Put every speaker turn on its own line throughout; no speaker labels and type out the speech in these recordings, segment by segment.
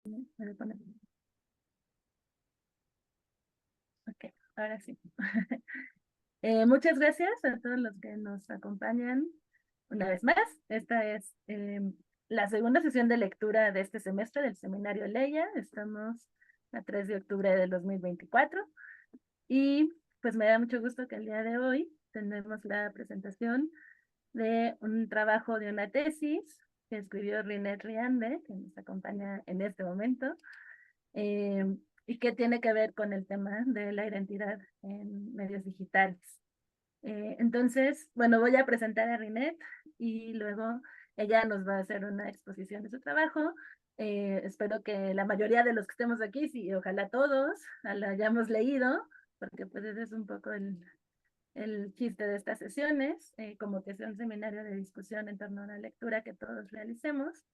Voy a poner- Ok, ahora sí. Muchas gracias a todos los que nos acompañan una vez más. Esta es la segunda sesión de lectura de este semestre del seminario Leia. Estamos a 3 de octubre del 2024 y pues me da mucho gusto que el día de hoy tenemos la presentación de un trabajo de una tesis que escribió Rinette Riande, que nos acompaña en este momento, eh, y que tiene que ver con el tema de la identidad en medios digitales. Entonces, bueno, voy a presentar a Rinette y luego ella nos va a hacer una exposición de su trabajo. Espero que la mayoría de los que estemos aquí, sí, ojalá todos, la hayamos leído, porque pues ese es un poco el chiste de estas sesiones, como que sea un seminario de discusión en torno a la lectura que todos realicemos.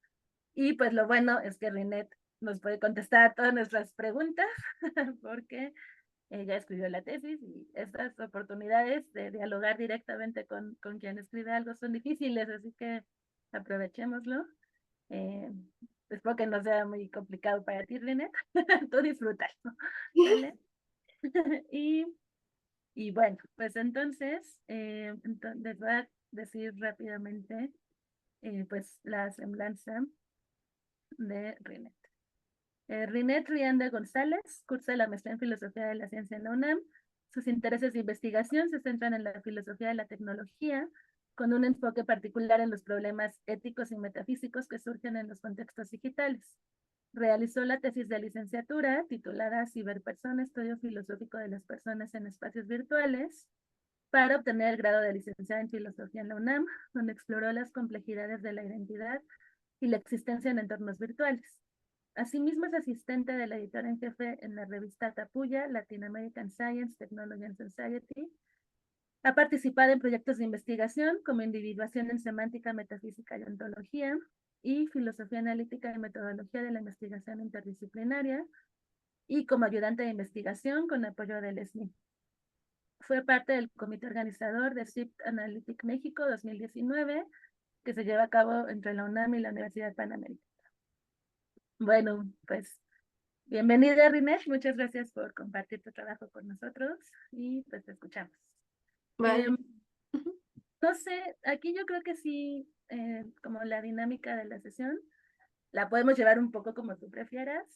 Y pues lo bueno es que Rinette nos puede contestar todas nuestras preguntas, porque ella escribió la tesis y estas oportunidades de dialogar directamente con quien escribe algo son difíciles, así que aprovechémoslo. Eh, Espero que no sea muy complicado para ti, Rinette. Tú disfrútalo, ¿vale? y, y bueno, pues entonces, les voy a decir rápidamente pues la semblanza de Rinette. Rinette Rianda González cursa la maestría en Filosofía de la Ciencia en la UNAM. Sus intereses de investigación se centran en la filosofía de la tecnología, con un enfoque particular en los problemas éticos y metafísicos que surgen en los contextos digitales. Realizó la tesis de licenciatura titulada Ciberpersona, Estudio Filosófico de las Personas en Espacios Virtuales, para obtener el grado de licenciada en Filosofía en la UNAM, donde exploró las complejidades de la identidad y la existencia en entornos virtuales. Asimismo, es asistente de la editora en jefe en la revista Tapuya, Latin American Science, Technology and Society. Ha participado en proyectos de investigación como individuación en semántica, metafísica y ontología y filosofía analítica y metodología de la investigación interdisciplinaria y como ayudante de investigación con apoyo del SNI. Fue parte del comité organizador de SIP Analytic México 2019, que se lleva a cabo entre la UNAM y la Universidad Panamericana. Bueno, pues bienvenida, Rinette. Muchas gracias por compartir tu trabajo con nosotros y pues te escuchamos. Eh,
Vale. Ujú.
no sé, aquí yo creo que sí, como la dinámica de la sesión, la podemos llevar un poco como tú prefieras,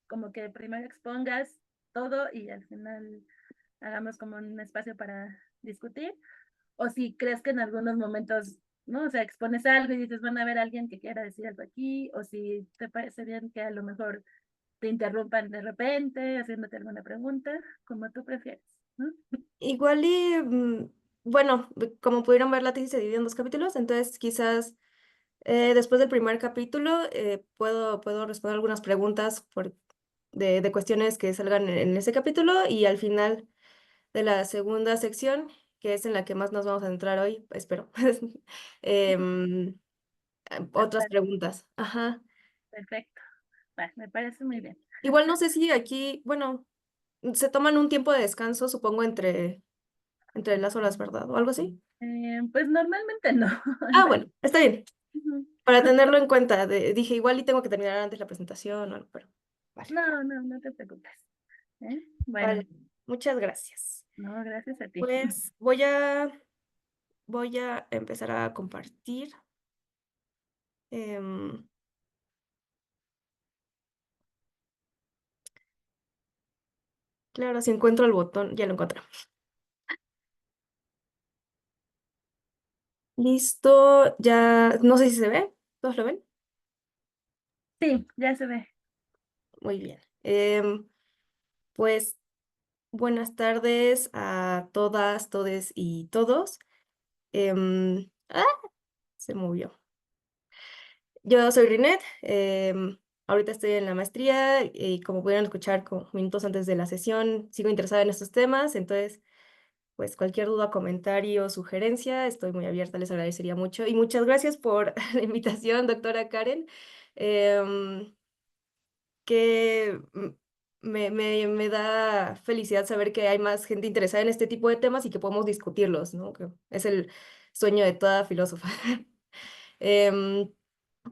como que primero expongas todo y al final hagamos como un espacio para discutir, o si crees que en algunos momentos, ¿no? O sea, expones algo y dices, van a haber alguien que quiera decir algo aquí, o si te parece bien que a lo mejor te interrumpan de repente, haciéndote alguna pregunta, como tú prefieres, ¿no?
Igual y, bueno, como pudieron ver, la tesis se divide en dos capítulos, entonces quizás después del primer capítulo puedo responder algunas preguntas de cuestiones que salgan en ese capítulo y al final de la segunda sección, que es en la que más nos vamos a entrar hoy, espero, em, otras
Hasta,
preguntas. Ajá.
perfecto. Vale, me parece muy bien.
Igual no sé si aquí, bueno, se toman un tiempo de descanso, supongo, entre las horas, ¿verdad? O algo así.
Pues normalmente no, en
Ah,
realidad.
bueno, está bien.
Ujú.
Para tenerlo en cuenta, dije, igual y tengo que terminar antes la presentación o algo, pero vale.
No, no, no te preocupes. Bueno,
Vale, muchas gracias.
no, gracias a ti.
Pues voy a empezar a compartir. em, claro, si encuentro el botón, ya lo encontré. Listo, ya, no sé si se ve, ¿todos lo ven?
Sí, ya se ve.
Muy bien. Pues buenas tardes a todas, todes y todos. ¡Ah! Se movió. Yo soy Rinette, ahorita estoy en la maestría y como pudieron escuchar como minutos antes de la sesión, sigo interesada en estos temas, entonces pues cualquier duda, comentario o sugerencia, estoy muy abierta, les agradecería mucho y muchas gracias por la invitación, doctora Karen, em, que me da felicidad saber que hay más gente interesada en este tipo de temas y que podemos discutirlos, ¿no? Que es el sueño de toda filósofa. Em,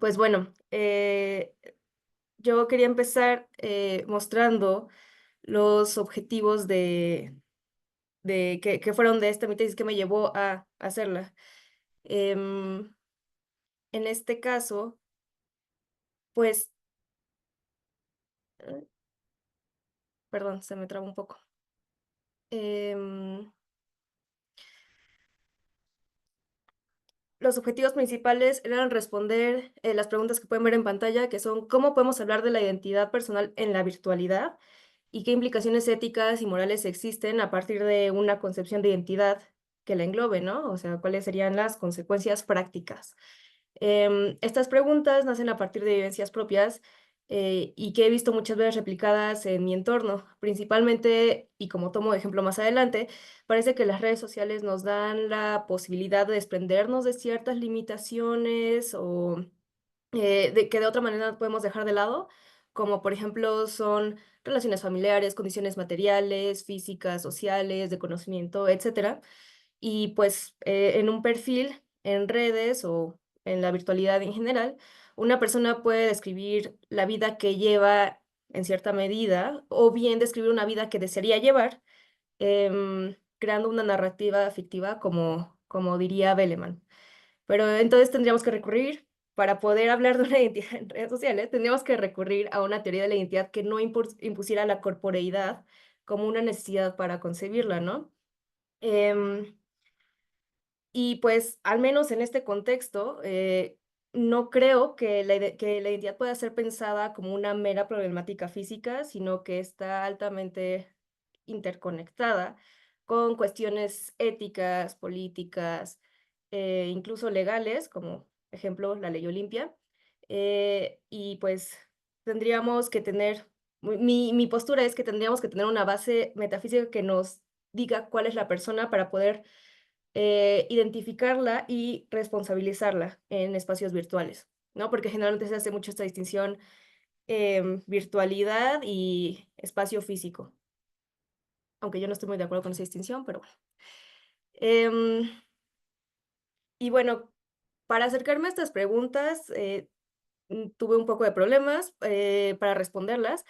pues bueno, yo quería empezar mostrando los objetivos que fueron de esta mi tesis que me llevó a hacerla. Em, en este caso, pues, perdón, se me traba un poco. Em, los objetivos principales eran responder las preguntas que pueden ver en pantalla, que son ¿cómo podemos hablar de la identidad personal en la virtualidad? ¿Y qué implicaciones éticas y morales existen a partir de una concepción de identidad que la englobe, ¿no? O sea, ¿cuáles serían las consecuencias prácticas? Estas preguntas nacen a partir de vivencias propias y que he visto muchas veces replicadas en mi entorno, principalmente, y como tomo de ejemplo más adelante, parece que las redes sociales nos dan la posibilidad de desprendernos de ciertas limitaciones o de que de otra manera podemos dejar de lado, como por ejemplo son relaciones familiares, condiciones materiales, físicas, sociales, de conocimiento, etcétera. Y pues en un perfil, en redes o en la virtualidad en general, una persona puede describir la vida que lleva en cierta medida o bien describir una vida que desearía llevar, creando una narrativa fictiva como diría Beleman. Pero entonces tendríamos que recurrir, para poder hablar de una identidad en redes sociales, tendríamos que recurrir a una teoría de la identidad que no impusiera la corporeidad como una necesidad para concebirla, ¿no? Em, y pues, al menos en este contexto, no creo que que la identidad pueda ser pensada como una mera problemática física, sino que está altamente interconectada con cuestiones éticas, políticas, incluso legales, como ejemplo la ley Olimpia. Y pues tendríamos que tener, mi postura es que tendríamos que tener una base metafísica que nos diga cuál es la persona para poder identificarla y responsabilizarla en espacios virtuales, ¿no? Porque generalmente se hace mucho esta distinción virtualidad y espacio físico, aunque yo no estoy muy de acuerdo con esa distinción, pero bueno. Em, y bueno, para acercarme a estas preguntas, tuve un poco de problemas para responderlas,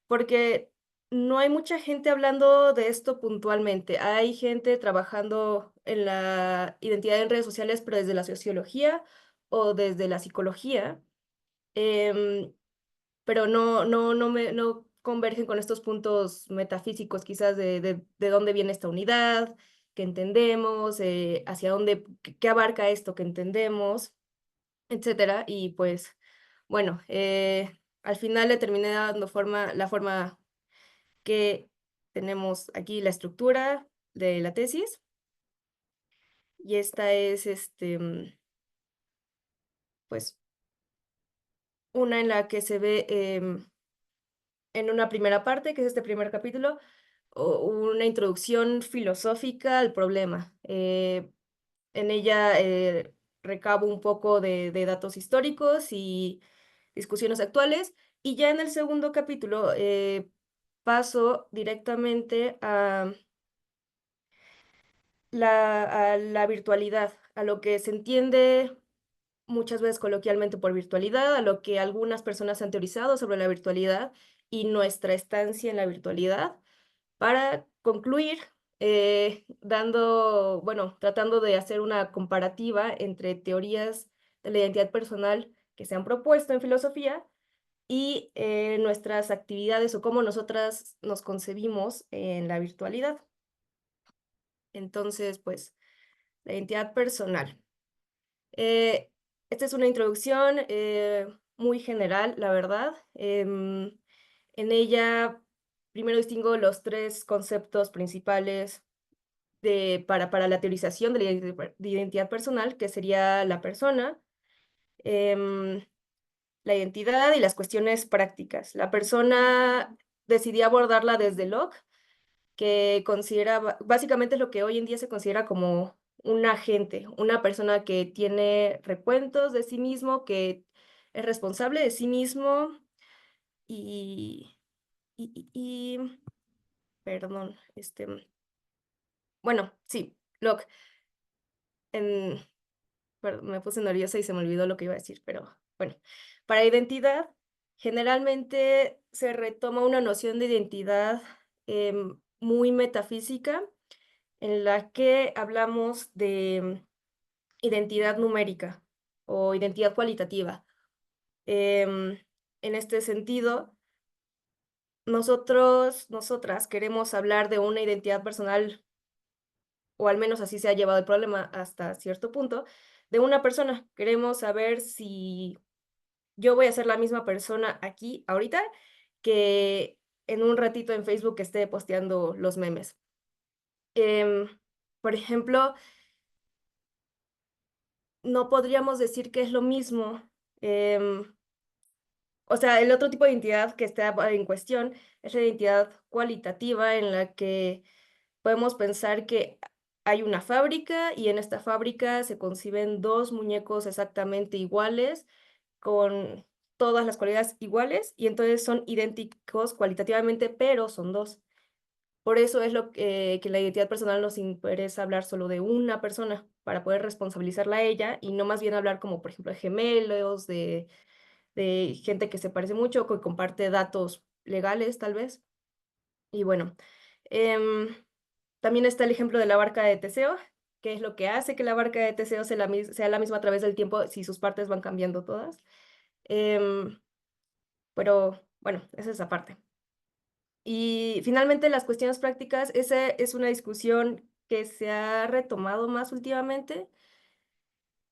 porque no hay mucha gente hablando de esto puntualmente. Hay gente trabajando en la identidad en redes sociales, pero desde la sociología o desde la psicología, em, pero no convergen con estos puntos metafísicos, quizás de dónde viene esta unidad, que entendemos, hacia dónde, qué abarca esto que entendemos, etcétera. Y pues, bueno, al final le terminé dando la forma que tenemos aquí, la estructura de la tesis. Y esta es, pues, una en la que se ve en una primera parte, que es este primer capítulo, una introducción filosófica al problema. En ella recabo un poco de datos históricos y discusiones actuales. Y ya en el segundo capítulo paso directamente a la virtualidad, a lo que se entiende muchas veces coloquialmente por virtualidad, a lo que algunas personas han teorizado sobre la virtualidad y nuestra estancia en la virtualidad, para concluir bueno, tratando de hacer una comparativa entre teorías de la identidad personal que se han propuesto en filosofía y nuestras actividades o cómo nosotras nos concebimos en la virtualidad. Entonces, pues, la identidad personal. Eh, Esta es una introducción muy general, la verdad. En ella, primero distingo los tres conceptos principales para la teorización de de identidad personal, que sería la persona, em, la identidad y las cuestiones prácticas. La persona decidí abordarla desde Locke, que considera, básicamente es lo que hoy en día se considera como un agente, una persona que tiene recuentos de sí mismo, que es responsable de sí mismo y, y perdón, bueno, sí, Locke, en, perdón, me puse nerviosa y se me olvidó lo que iba a decir, pero bueno, para identidad. generalmente se retoma una noción de identidad muy metafísica, en la que hablamos de identidad numérica o identidad cualitativa. Em, en este sentido, nosotras queremos hablar de una identidad personal, o al menos así se ha llevado el problema hasta cierto punto, de una persona. Queremos saber si yo voy a ser la misma persona aquí, ahorita, que en un ratito en Facebook esté posteando los memes. Em, por ejemplo, no podríamos decir que es lo mismo. O sea, el otro tipo de identidad que está en cuestión es la identidad cualitativa, en la que podemos pensar que hay una fábrica y en esta fábrica se conciben dos muñecos exactamente iguales, con todas las cualidades iguales, y entonces son idénticos cualitativamente, pero son dos. Por eso es lo que la identidad personal nos interesa hablar solo de una persona, para poder responsabilizarla a ella y no más bien hablar como, por ejemplo, de gemelos, de gente que se parece mucho, que comparte datos legales, tal vez. Y bueno, em, también está el ejemplo de la barca de Teseo, que es lo que hace que la barca de Teseo sea la misma a través del tiempo si sus partes van cambiando todas. Em, pero bueno, esa es aparte. Y finalmente las cuestiones prácticas, esa es una discusión que se ha retomado más últimamente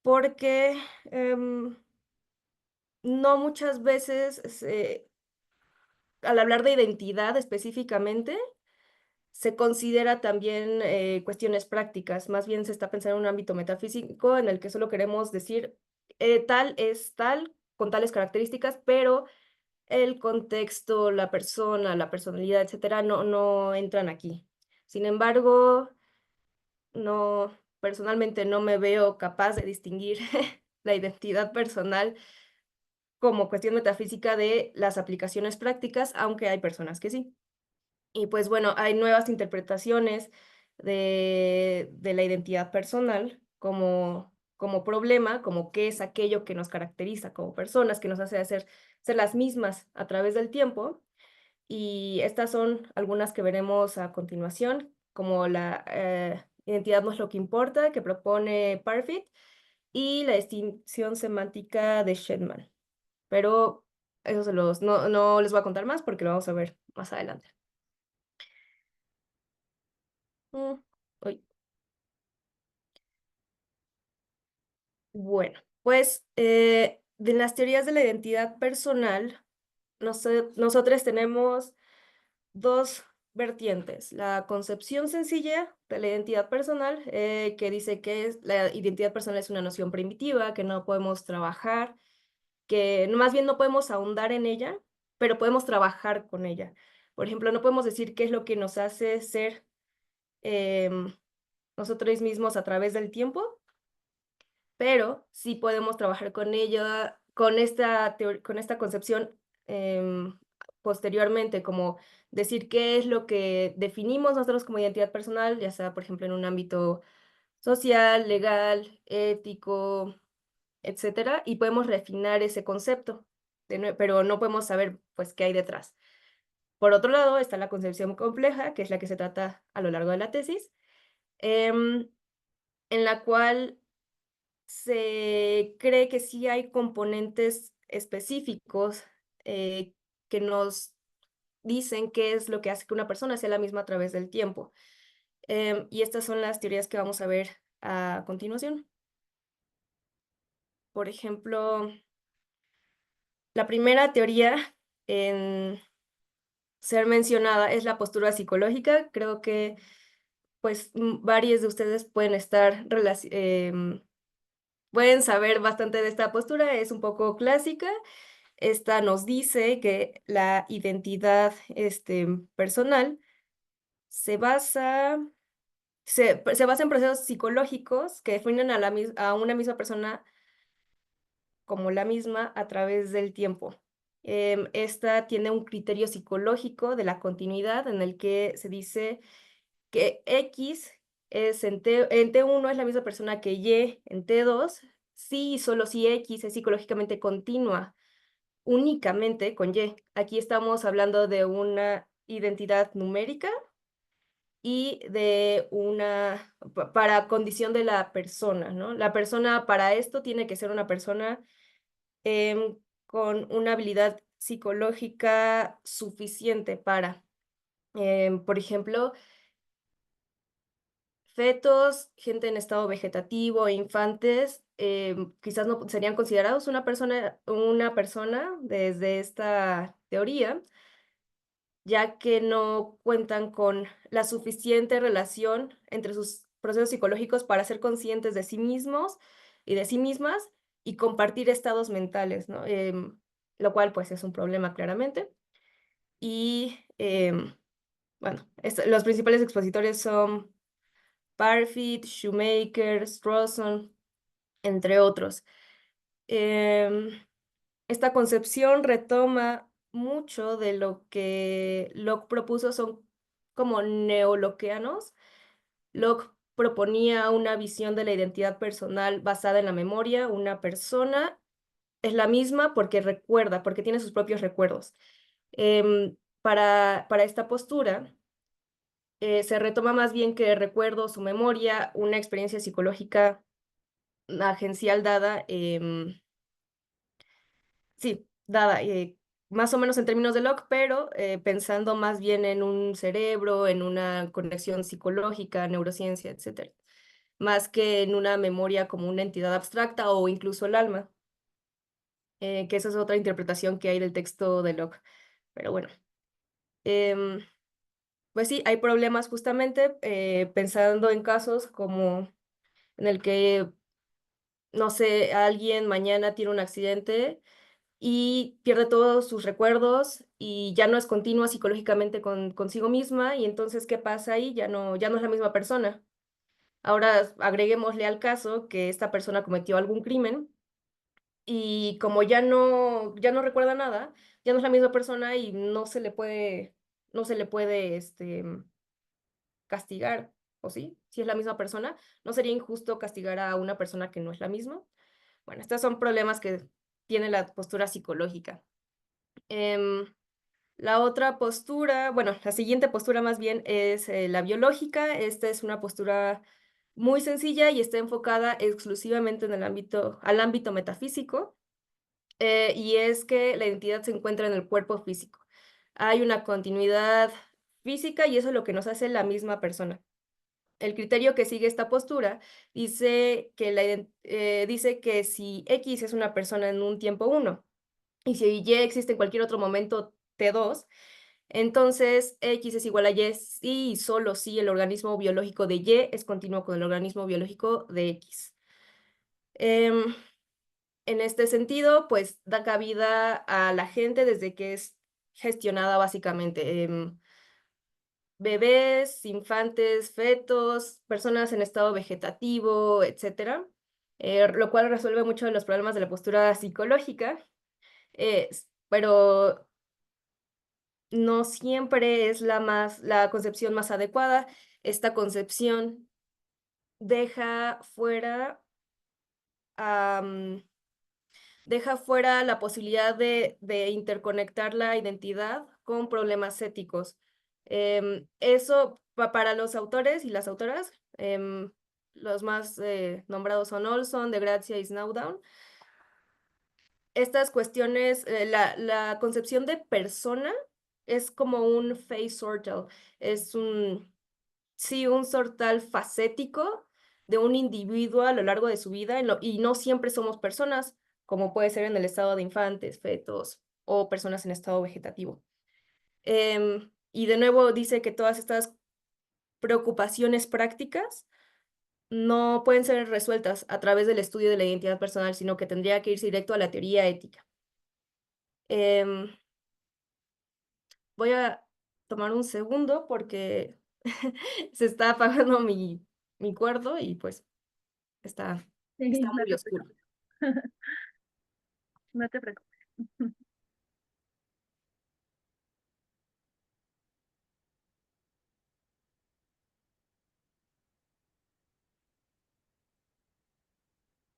porque no muchas veces al hablar de identidad específicamente se considera también cuestiones prácticas. Más bien se está pensando en un ámbito metafísico en el que solo queremos decir tal es tal con tales características, pero el contexto, la persona, la personalidad, etcétera, no entran aquí. Sin embargo, no, personalmente no me veo capaz de distinguir la identidad personal como cuestión metafísica de las aplicaciones prácticas, aunque hay personas que sí. Y pues bueno, hay nuevas interpretaciones de la identidad personal como problema, como qué es aquello que nos caracteriza como personas, que nos hace ser las mismas a través del tiempo. Y estas son algunas que veremos a continuación, como la identidad no es lo que importa, que propone Parfit, y la distinción semántica de Shedman. Pero eso no les voy a contar más porque lo vamos a ver más adelante. Mm, uy. Bueno, pues de las teorías de la identidad personal, nosotros tenemos dos vertientes. La concepción sencilla de la identidad personal, que dice que la identidad personal es una noción primitiva, que no podemos trabajar, que más bien no podemos ahondar en ella, pero podemos trabajar con ella. Por ejemplo, no podemos decir qué es lo que nos hace ser em, nosotros mismos a través del tiempo, pero sí podemos trabajar con ella, con esta concepción em, posteriormente, como decir qué es lo que definimos nosotros como identidad personal, ya sea, por ejemplo, en un ámbito social, legal, ético, etcétera, y podemos refinar ese concepto, pero no podemos saber, pues, qué hay detrás. Por otro lado, está la concepción compleja, que es la que se trata a lo largo de la tesis, em, en la cual se cree que sí hay componentes específicos eh, que nos dicen qué es lo que hace que una persona sea la misma a través del tiempo. Y estas son las teorías que vamos a ver a continuación. Por ejemplo, la primera teoría en ser mencionada es la postura psicológica. Creo que pues varios de ustedes pueden saber bastante de esta postura, es un poco clásica. Esta nos dice que la identidad personal se basa, se basa en procesos psicológicos que definen a una misma persona como la misma a través del tiempo. Esta tiene un criterio psicológico de la continuidad en el que se dice que X en T1 es la misma persona que Y en T2, si y solo si X es psicológicamente continua únicamente con Y. Aquí estamos hablando de una identidad numérica y de una, para condición de la persona, ¿no? La persona para esto tiene que ser una persona con una habilidad psicológica suficiente para, por ejemplo, fetos, gente en estado vegetativo e infantes, quizás no serían considerados una persona desde esta teoría, ya que no cuentan con la suficiente relación entre sus procesos psicológicos para ser conscientes de sí mismos y de sí mismas y compartir estados mentales, ¿no? Lo cual pues es un problema claramente. Y bueno, los principales expositores son Parfit, Shoemaker, Strawson, entre otros. Em, Esta concepción retoma mucho de lo que Locke propuso, son como neoloqueanos. Locke proponía una visión de la identidad personal basada en la memoria. Una persona es la misma porque recuerda, porque tiene sus propios recuerdos. Para esta postura, se retoma más bien que recuerdo, su memoria, una experiencia psicológica agencial dada, sí, dada, más o menos en términos de Locke, pero pensando más bien en un cerebro, en una conexión psicológica, neurociencia, etcétera, más que en una memoria como una entidad abstracta o incluso el alma, que esa es otra interpretación que hay del texto de Locke. Pero bueno, em, pues sí, hay problemas justamente pensando en casos como en el que, no sé, alguien mañana tiene un accidente y pierde todos sus recuerdos y ya no es continua psicológicamente consigo misma, y entonces, ¿qué pasa ahí? Ya no es la misma persona. Ahora agreguémosle al caso que esta persona cometió algún crimen y como ya no recuerda nada, ya no es la misma persona y no se le puede castigar, ¿o sí? Si es la misma persona, ¿no sería injusto castigar a una persona que no es la misma? Bueno, estos son problemas que tiene la postura psicológica. Em, la otra postura, bueno, la siguiente postura más bien es la biológica. Esta es una postura muy sencilla y está enfocada exclusivamente en al ámbito metafísico, y es que la identidad se encuentra en el cuerpo físico. Hay una continuidad física y eso es lo que nos hace la misma persona. El criterio que sigue esta postura dice que si X es una persona en un tiempo uno y si Y existe en cualquier otro momento T2, entonces X es igual a Y si y solo si el organismo biológico de Y es continuo con el organismo biológico de X. Em, en este sentido, pues da cabida a la gente desde que es gestionada básicamente. Bebés, infantes, fetos, personas en estado vegetativo, etcétera, lo cual resuelve muchos de los problemas de la postura psicológica, pero no siempre es la concepción más adecuada. Esta concepción deja fuera, am, deja fuera la posibilidad de interconectar la identidad con problemas éticos. Eso para los autores y las autoras, los más nombrados son Olson, de Grazia y Snowdown. Estas cuestiones, la concepción de persona es como un face sortal, es sí, un sortal facético de un individuo a lo largo de su vida y no siempre somos personas, como puede ser en el estado de infantes, fetos o personas en estado vegetativo. Y de nuevo dice que todas estas preocupaciones prácticas no pueden ser resueltas a través del estudio de la identidad personal, sino que tendría que irse directo a la teoría ética. Em, Voy a tomar un segundo porque se está apagando mi cuarto y pues está,
Sí,
está
no
muy
te
oscuro.
preocupes. No te preocupes.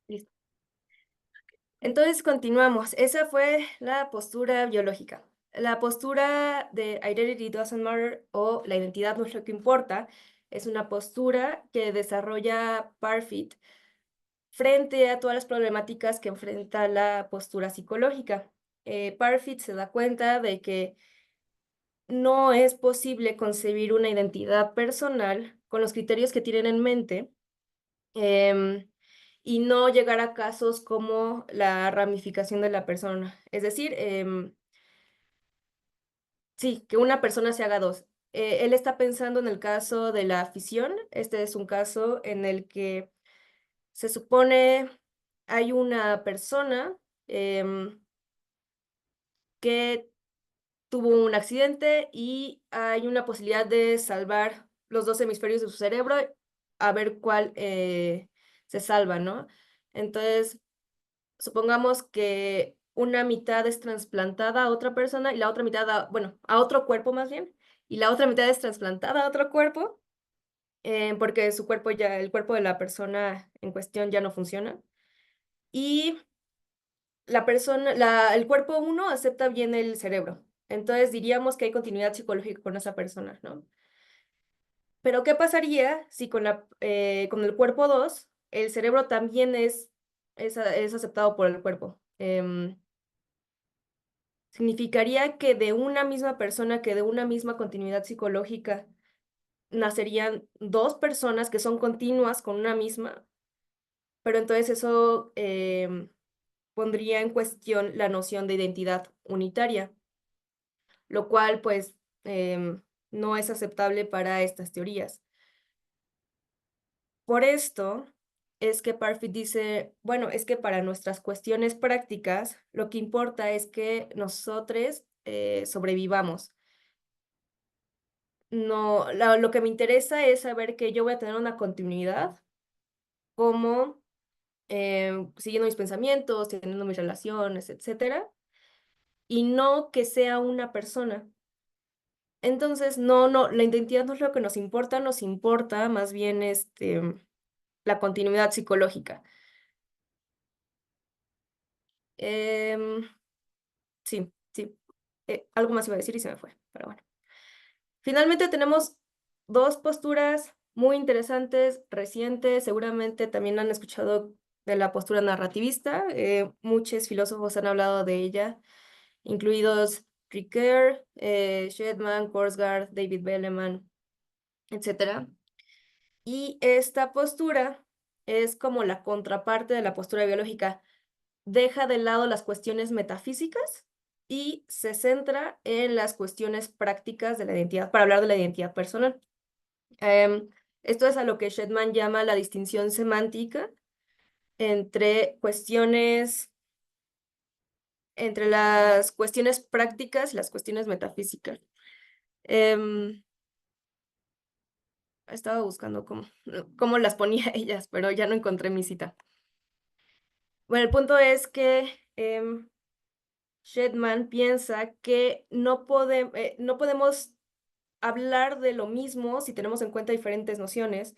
Listo. Entonces continuamos. Esa fue la postura biológica. La postura de Identity Doesn't Matter o la identidad no es lo que importa es una postura que desarrolla Parfit frente a todas las problemáticas que enfrenta la postura psicológica. Parfit se da cuenta de que no es posible concebir una identidad personal con los criterios que tienen en mente em, y no llegar a casos como la ramificación de la persona. Es decir, sí, que una persona se haga dos. Él está pensando en el caso de la fisión. Este es un caso en el que se supone hay una persona que tuvo un accidente y hay una posibilidad de salvar los dos hemisferios de su cerebro a ver cuál se salva, ¿no? Entonces, supongamos que una mitad es trasplantada a otra persona y la otra mitad, bueno, a otro cuerpo más bien, y la otra mitad es trasplantada a otro cuerpo, porque su cuerpo ya, el cuerpo de la persona en cuestión ya no funciona. Y la persona, el cuerpo uno acepta bien el cerebro. Entonces diríamos que hay continuidad psicológica con esa persona, ¿no? Pero ¿qué pasaría si con el cuerpo 2 el cerebro también es aceptado por el cuerpo? Significaría que de una misma persona, que de una misma continuidad psicológica, nacerían dos personas que son continuas con una misma, pero entonces eso pondría en cuestión la noción de identidad unitaria, lo cual pues no es aceptable para estas teorías. Por esto es que Parfit dice, bueno, es que para nuestras cuestiones prácticas, lo que importa es que nosotros sobrevivamos. No, lo que me interesa es saber que yo voy a tener una continuidad, como siguiendo mis pensamientos, teniendo mis relaciones, etcétera, y no que sea una persona. Entonces, no, la identidad no es lo que nos importa más bien la continuidad psicológica. Em, sí, sí. Algo más iba a decir y se me fue, pero bueno. Finalmente tenemos dos posturas muy interesantes, recientes, seguramente también han escuchado de la postura narrativista, muchos filósofos han hablado de ella, incluidos Ricoeur, Shedman, Korsgaard, David Bellman, etcétera. Y esta postura es como la contraparte de la postura biológica. Deja de lado las cuestiones metafísicas y se centra en las cuestiones prácticas de la identidad, para hablar de la identidad personal. Esto es a lo que Shedman llama la distinción semántica entre las cuestiones prácticas y las cuestiones metafísicas. Estaba buscando cómo las ponía ellas, pero ya no encontré mi cita. Bueno, el punto es que Shedman piensa que no podemos hablar de lo mismo si tenemos en cuenta diferentes nociones.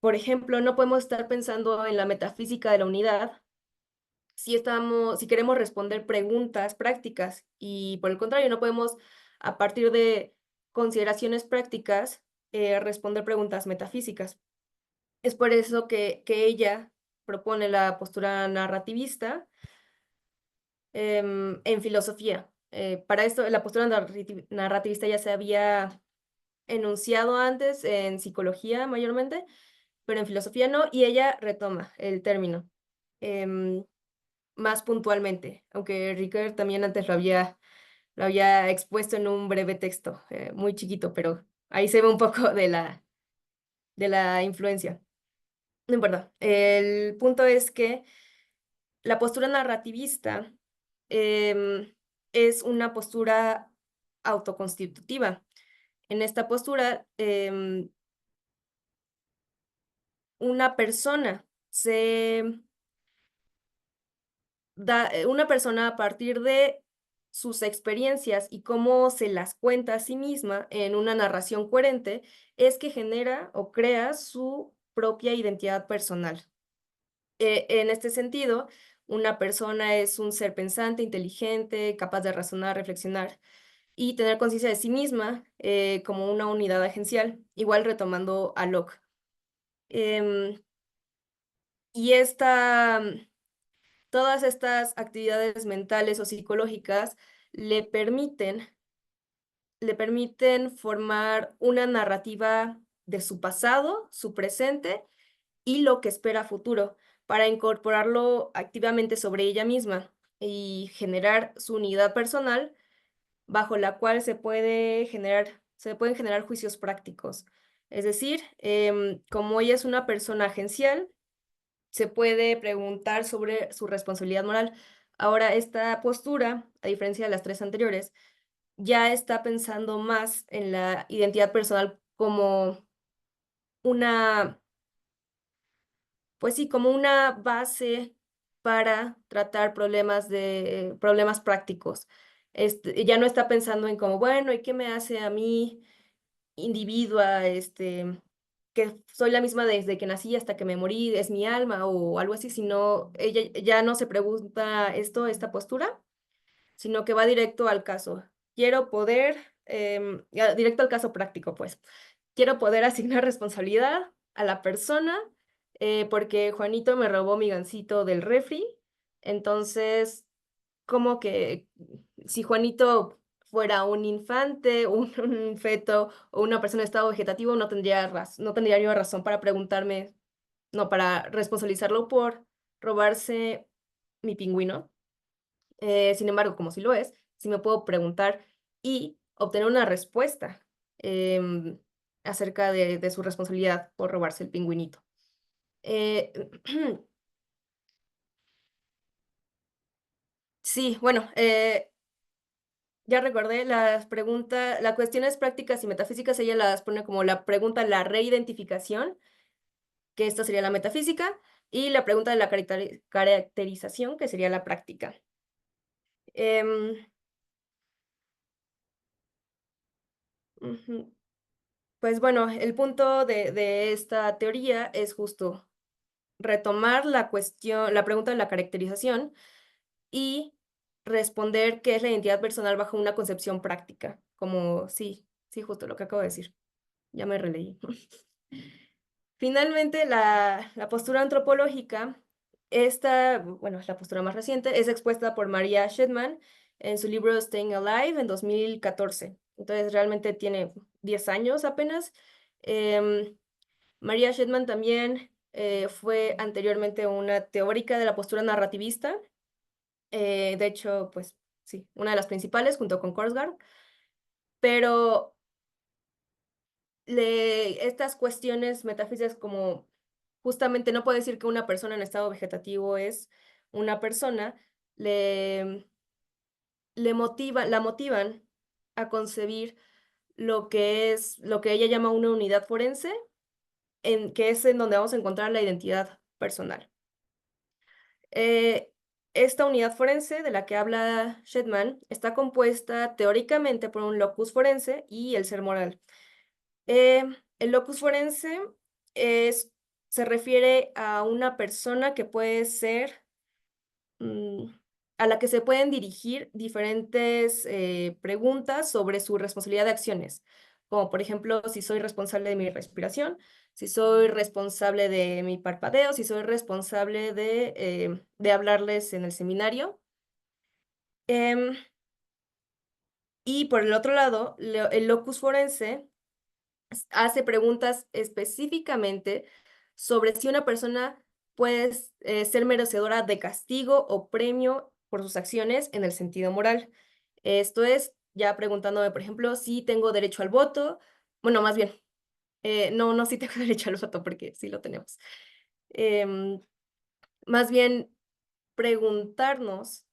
Por ejemplo, no podemos estar pensando en la metafísica de la unidad si queremos responder preguntas prácticas y por el contrario, no podemos a partir de consideraciones prácticas responder preguntas metafísicas. Es por eso que ella propone la postura narrativista en filosofía. Para esto, la postura narrativista ya se había enunciado antes en psicología mayormente, pero en filosofía no, y ella retoma el término más puntualmente, aunque Ricoeur también antes lo había expuesto en un breve texto, muy chiquito, pero ahí se ve un poco de la influencia. No importa. El punto es que la postura narrativista es una postura autoconstitutiva. En esta postura, una persona una persona a partir de sus experiencias y cómo se las cuenta a sí misma en una narración coherente, es que genera o crea su propia identidad personal. En este sentido, una persona es un ser pensante, inteligente, capaz de razonar, reflexionar y tener conciencia de sí misma como una unidad agencial, igual retomando a Locke. Em, y todas estas actividades mentales o psicológicas le permiten, le permiten formar una narrativa de su pasado, su presente y lo que espera a futuro, para incorporarlo activamente sobre ella misma y generar su unidad personal bajo la cual se pueden generar juicios prácticos. Es decir, como ella es una persona agencial, se puede preguntar sobre su responsabilidad moral. Ahora, esta postura, a diferencia de las tres anteriores, ya está pensando más en la identidad personal como una, pues sí, como una base para tratar problemas prácticos. Ya no está pensando en como, bueno, ¿y qué me hace a mí, individua, que soy la misma desde que nací hasta que me morí, es mi alma o algo así, sino ella ya no se pregunta esta postura, sino que va directo al caso. Quiero poder, directo al caso práctico, pues. Quiero poder asignar responsabilidad a la persona porque Juanito me robó mi gansito del refri. Entonces, como que si Juanito fuera un infante, un feto o una persona en estado vegetativo, no tendría yo razón para preguntarme, no, para responsabilizarlo por robarse mi pingüino. Sin embargo, como si lo es, sí me puedo preguntar y obtener una respuesta em, acerca de su responsabilidad por robarse el pingüinito. Eh, sí, bueno, ya recordé las preguntas, las cuestiones prácticas y metafísicas, ella las pone como la pregunta, la reidentificación, que esta sería la metafísica, y la pregunta de la caracterización, que sería la práctica. Em, ujú. Pues bueno, el punto de esta teoría es justo retomar la pregunta de la caracterización y responder qué es la identidad personal bajo una concepción práctica, como sí, sí, justo lo que acabo de decir. Ya me releí. Finalmente, la postura antropológica, bueno, es la postura más reciente, es expuesta por Maria Shedman en su libro Staying Alive en 2014. Entonces, realmente tiene 10 años apenas. Em, Maria Shedman también fue anteriormente una teórica de la postura narrativista. De hecho, pues sí, una de las principales junto con Korsgaard. Pero estas cuestiones metafísicas como justamente no puedo decir que una persona en estado vegetativo es una persona, le, la motivan a concebir lo que ella llama una unidad forense, que es en donde vamos a encontrar la identidad personal. Eh, esta unidad forense de la que habla Shedman está compuesta teóricamente por un locus forense y el ser moral. Eh, el locus forense es, se refiere a una persona que puede ser, mm, a la que se pueden dirigir diferentes preguntas sobre su responsabilidad de acciones, como por ejemplo, si soy responsable de mi respiración, si soy responsable de mi parpadeo, si soy responsable de hablarles en el seminario. Em, y por el otro lado, el locus forense hace preguntas específicamente sobre si una persona puede ser merecedora de castigo o premio por sus acciones en el sentido moral. Esto es, ya preguntándome, por ejemplo, si tengo derecho al voto. Bueno, más bien, no, si tengo derecho al voto, porque sí lo tenemos. Em, Más bien, preguntarnos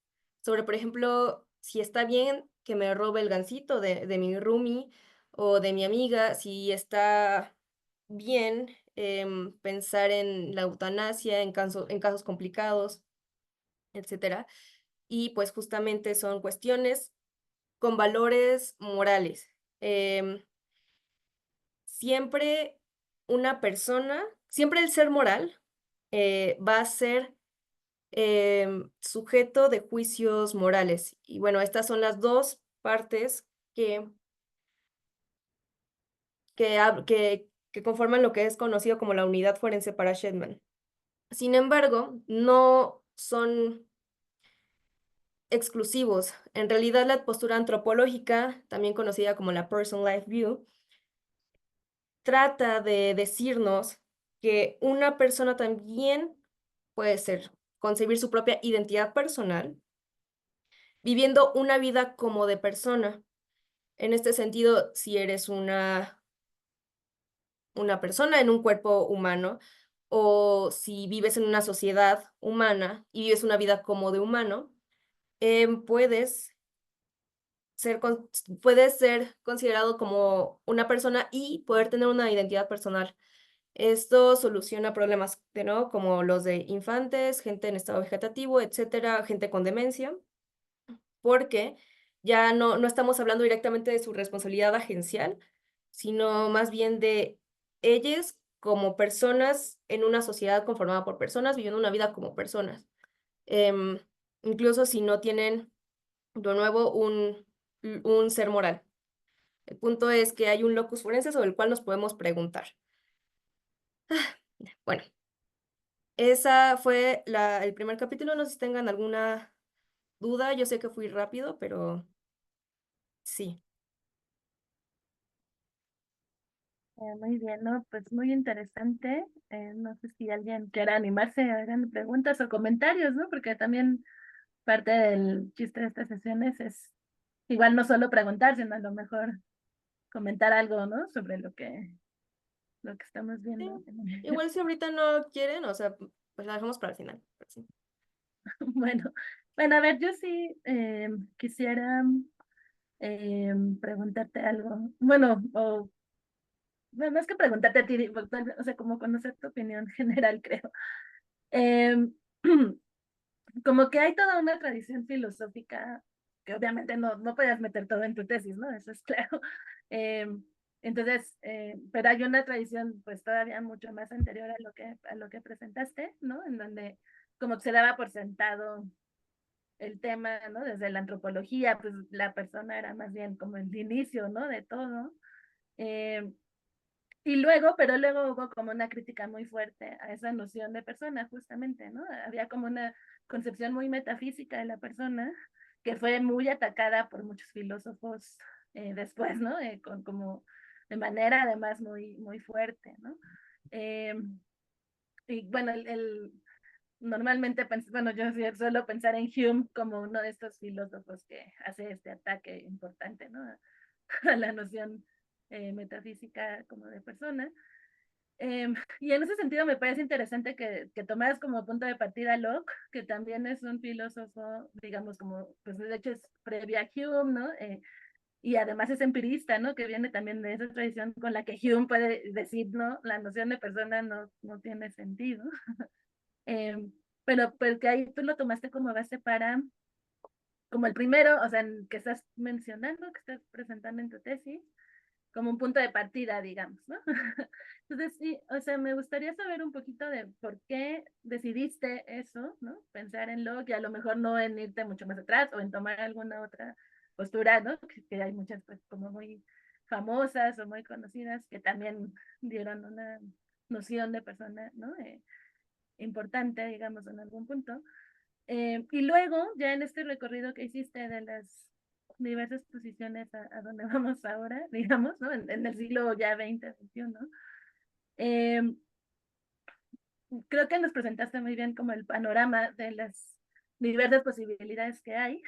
sobre, por ejemplo, si está bien que me robe el gansito de mi roomie o de mi amiga, si está bien pensar en la eutanasia en casos complicados, etcétera. Y pues justamente son cuestiones con valores morales. Em, Siempre siempre el ser moral va a ser sujeto de juicios morales. Y bueno, estas son las dos partes que conforman lo que es conocido como la unidad forense para Shedman. Sin embargo, no son exclusivos. En realidad, la postura antropológica, también conocida como la Person Life View, trata de decirnos que una persona también puede concebir su propia identidad personal, viviendo una vida como de persona. En este sentido, si eres una persona en un cuerpo humano, o si vives en una sociedad humana y vives una vida como de humano, puedes puedes ser considerado como una persona y poder tener una identidad personal. Esto soluciona problemas, de nuevo, como los de infantes, gente en estado vegetativo, etcétera, gente con demencia, porque ya no estamos hablando directamente de su responsabilidad agencial, sino más bien de ellos como personas en una sociedad conformada por personas, viviendo una vida como personas. Em, Incluso si no tienen, de nuevo, un ser moral. El punto es que hay un locus forense sobre el cual nos podemos preguntar. Bueno, esa fue el primer capítulo. No sé si tengan alguna duda. Yo sé que fui rápido, pero sí.
Muy bien, ¿no? Pues muy interesante. No sé si alguien quiera animarse a hagan preguntas o comentarios, ¿no? Porque también parte del chiste de estas sesiones es igual no solo preguntar, sino a lo mejor comentar algo, ¿no? Sobre lo que estamos
Sí.
viendo.
Igual si ahorita no quieren, o sea, pues la dejamos para el final. Pero sí.
Bueno, bueno, a ver, yo sí quisiera preguntarte algo. Bueno, o no, no es que preguntarte a ti, o sea, como conocer tu opinión general, creo. Em, como que hay toda una tradición filosófica que obviamente no podías meter todo en tu tesis, ¿no? Eso es claro. Em, entonces, pero hay una tradición pues todavía mucho más anterior a lo que presentaste, ¿no? En donde como que se daba por sentado el tema, ¿no? Desde la antropología, pues la persona era más bien como el inicio, ¿no? De todo. Em, y luego, pero luego hubo como una crítica muy fuerte a esa noción de persona, justamente, ¿no? Había como una concepción muy metafísica de la persona que fue muy atacada por muchos filósofos después, ¿no? Como de manera además muy fuerte, ¿no? Eh, y bueno, normalmente, bueno, yo suelo pensar en Hume como uno de estos filósofos que hace este ataque importante, ¿no? A la noción metafísica como de persona. Y en ese sentido me parece interesante que tomaras como punto de partida a Locke, que también es un filósofo, digamos, como, pues de hecho es previo a Hume, ¿no? Y además es empirista, ¿no? Que viene también de esa tradición con la que Hume puede decir, ¿no? La noción de persona no tiene sentido. Eh, pero pues que ahí tú lo tomaste como base para, como el primero, o sea, que estás mencionando, que estás presentando en tu tesis, como un punto de partida, digamos, ¿no? Entonces, sí, o sea, me gustaría saber un poquito de por qué decidiste eso, ¿no? Pensar en lo que a lo mejor no en irte mucho más atrás o en tomar alguna otra postura, ¿no? Que hay muchas pues como muy famosas o muy conocidas que también dieron una noción de persona, ¿no? Importante, digamos, en algún punto. Y luego, ya en este recorrido que hiciste de las diversas posiciones a donde vamos ahora, digamos, ¿no? En el siglo ya 20, 21, eh, creo que nos presentaste muy bien como el panorama de las diversas posibilidades que hay.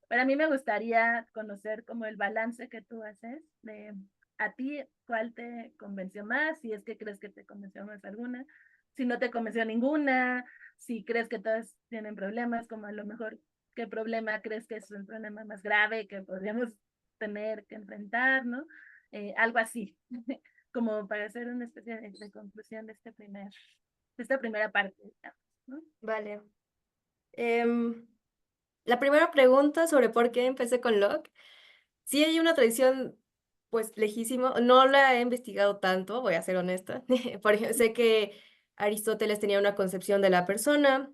Para mí me gustaría conocer como el balance que tú haces de a ti cuál te convenció más, si es que crees que te convenció más alguna, si no te convenció ninguna, si crees que todas tienen problemas, como a lo mejor qué problema crees que es un problema más grave que podríamos tener que enfrentar, ¿no? Algo así, como para hacer una especie de conclusión de esta primera parte, digamos, ¿no?
Vale. Em, la primera pregunta sobre por qué empecé con Locke. Sí hay una tradición, pues, lejísima. No la he investigado tanto, voy a ser honesta. Por ejemplo, sé que Aristóteles tenía una concepción de la persona.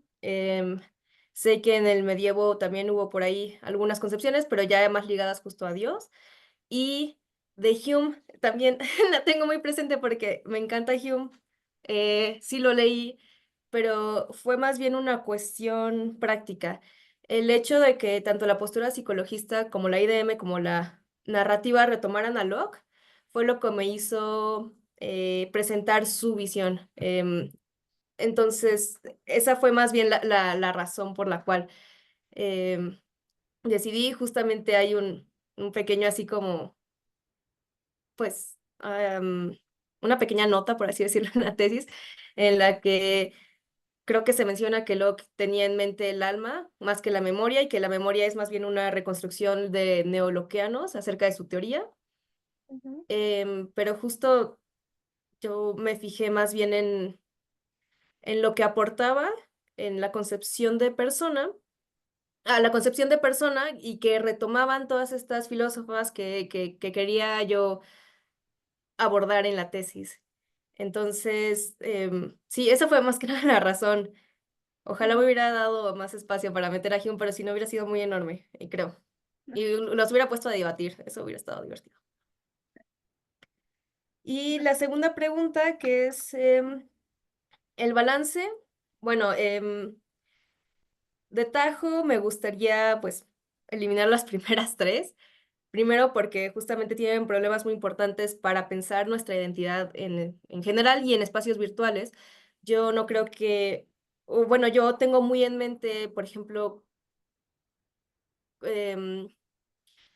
Sé que en el medievo también hubo por ahí algunas concepciones, pero ya más ligadas justo a Dios. Y de Hume también la tengo muy presente porque me encanta Hume. Sí lo leí, pero fue más bien una cuestión práctica. El hecho de que tanto la postura psicologista como la IDM como la narrativa retomaran a Locke fue lo que me hizo presentar su visión. Entonces, esa fue más bien la razón por la cual em, decidí. Justamente hay un pequeño así como, pues, una pequeña nota, por así decirlo, en la tesis, en la que creo que se menciona que Locke tenía en mente el alma más que la memoria y que la memoria es más bien una reconstrucción de neoloqueanos acerca de su teoría.
Ujú,
Pero justo yo me fijé más bien en lo que aportaba en la concepción de persona, a la concepción de persona y que retomaban todas estas filósofas que quería yo abordar en la tesis. Entonces, sí, esa fue más que nada la razón. Ojalá me
ujú.
hubiera dado más espacio para meter a Hume, pero si no hubiera sido muy enorme, y creo. Y los hubiera puesto a debatir, eso hubiera estado divertido. Y la segunda pregunta, que es el balance. Bueno, de tajo me gustaría pues eliminar las primeras tres. Primero porque justamente tienen problemas muy importantes para pensar nuestra identidad en general y en espacios virtuales. Yo no creo que, o bueno, yo tengo muy en mente, por ejemplo, em,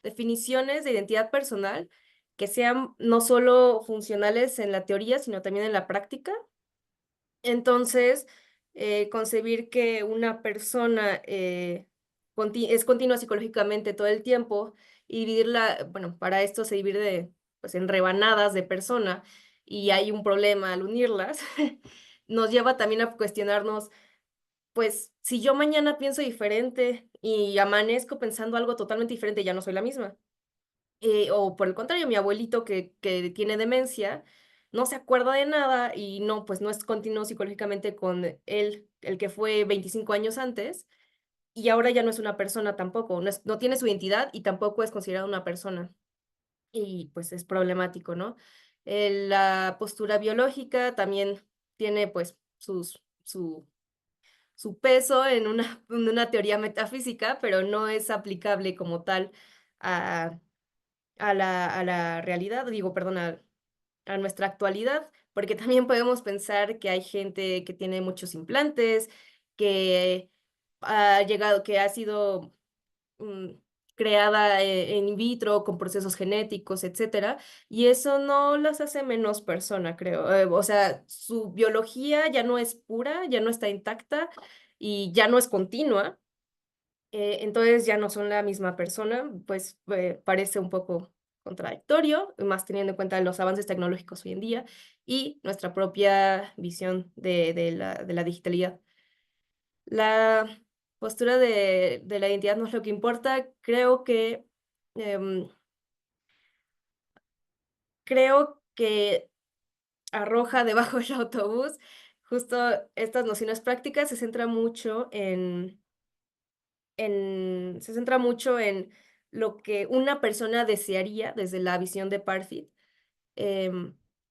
definiciones de identidad personal que sean no solo funcionales en la teoría, sino también en la práctica. Entonces, concebir que una persona es continua psicológicamente todo el tiempo y dividirla, bueno, para esto se divide pues, en rebanadas de persona y hay un problema al unirlas, nos lleva también a cuestionarnos, pues, si yo mañana pienso diferente y amanezco pensando algo totalmente diferente, ya no soy la misma. O por el contrario, mi abuelito que tiene demencia no se acuerda de nada y no, pues no es continuo psicológicamente con él, el que fue 25 años antes, y ahora ya no es una persona tampoco, no tiene su identidad y tampoco es considerada una persona. Y pues es problemático, ¿no? La postura biológica también tiene pues su peso en una teoría metafísica, pero no es aplicable como tal a a la realidad, digo, perdón, a nuestra actualidad, porque también podemos pensar que hay gente que tiene muchos implantes, que ha llegado, que ha sido mm, creada in vitro con procesos genéticos, etcétera, y eso no las hace menos persona, creo. O sea, su biología ya no es pura, ya no está intacta y ya no es continua, entonces ya no son la misma persona, pues parece un poco contradictorio, más teniendo en cuenta los avances tecnológicos hoy en día y nuestra propia visión de la digitalidad. La postura de la identidad no es lo que importa, em, creo que arroja debajo del autobús justo estas nociones prácticas, se centra mucho en lo que una persona desearía desde la visión de Parfit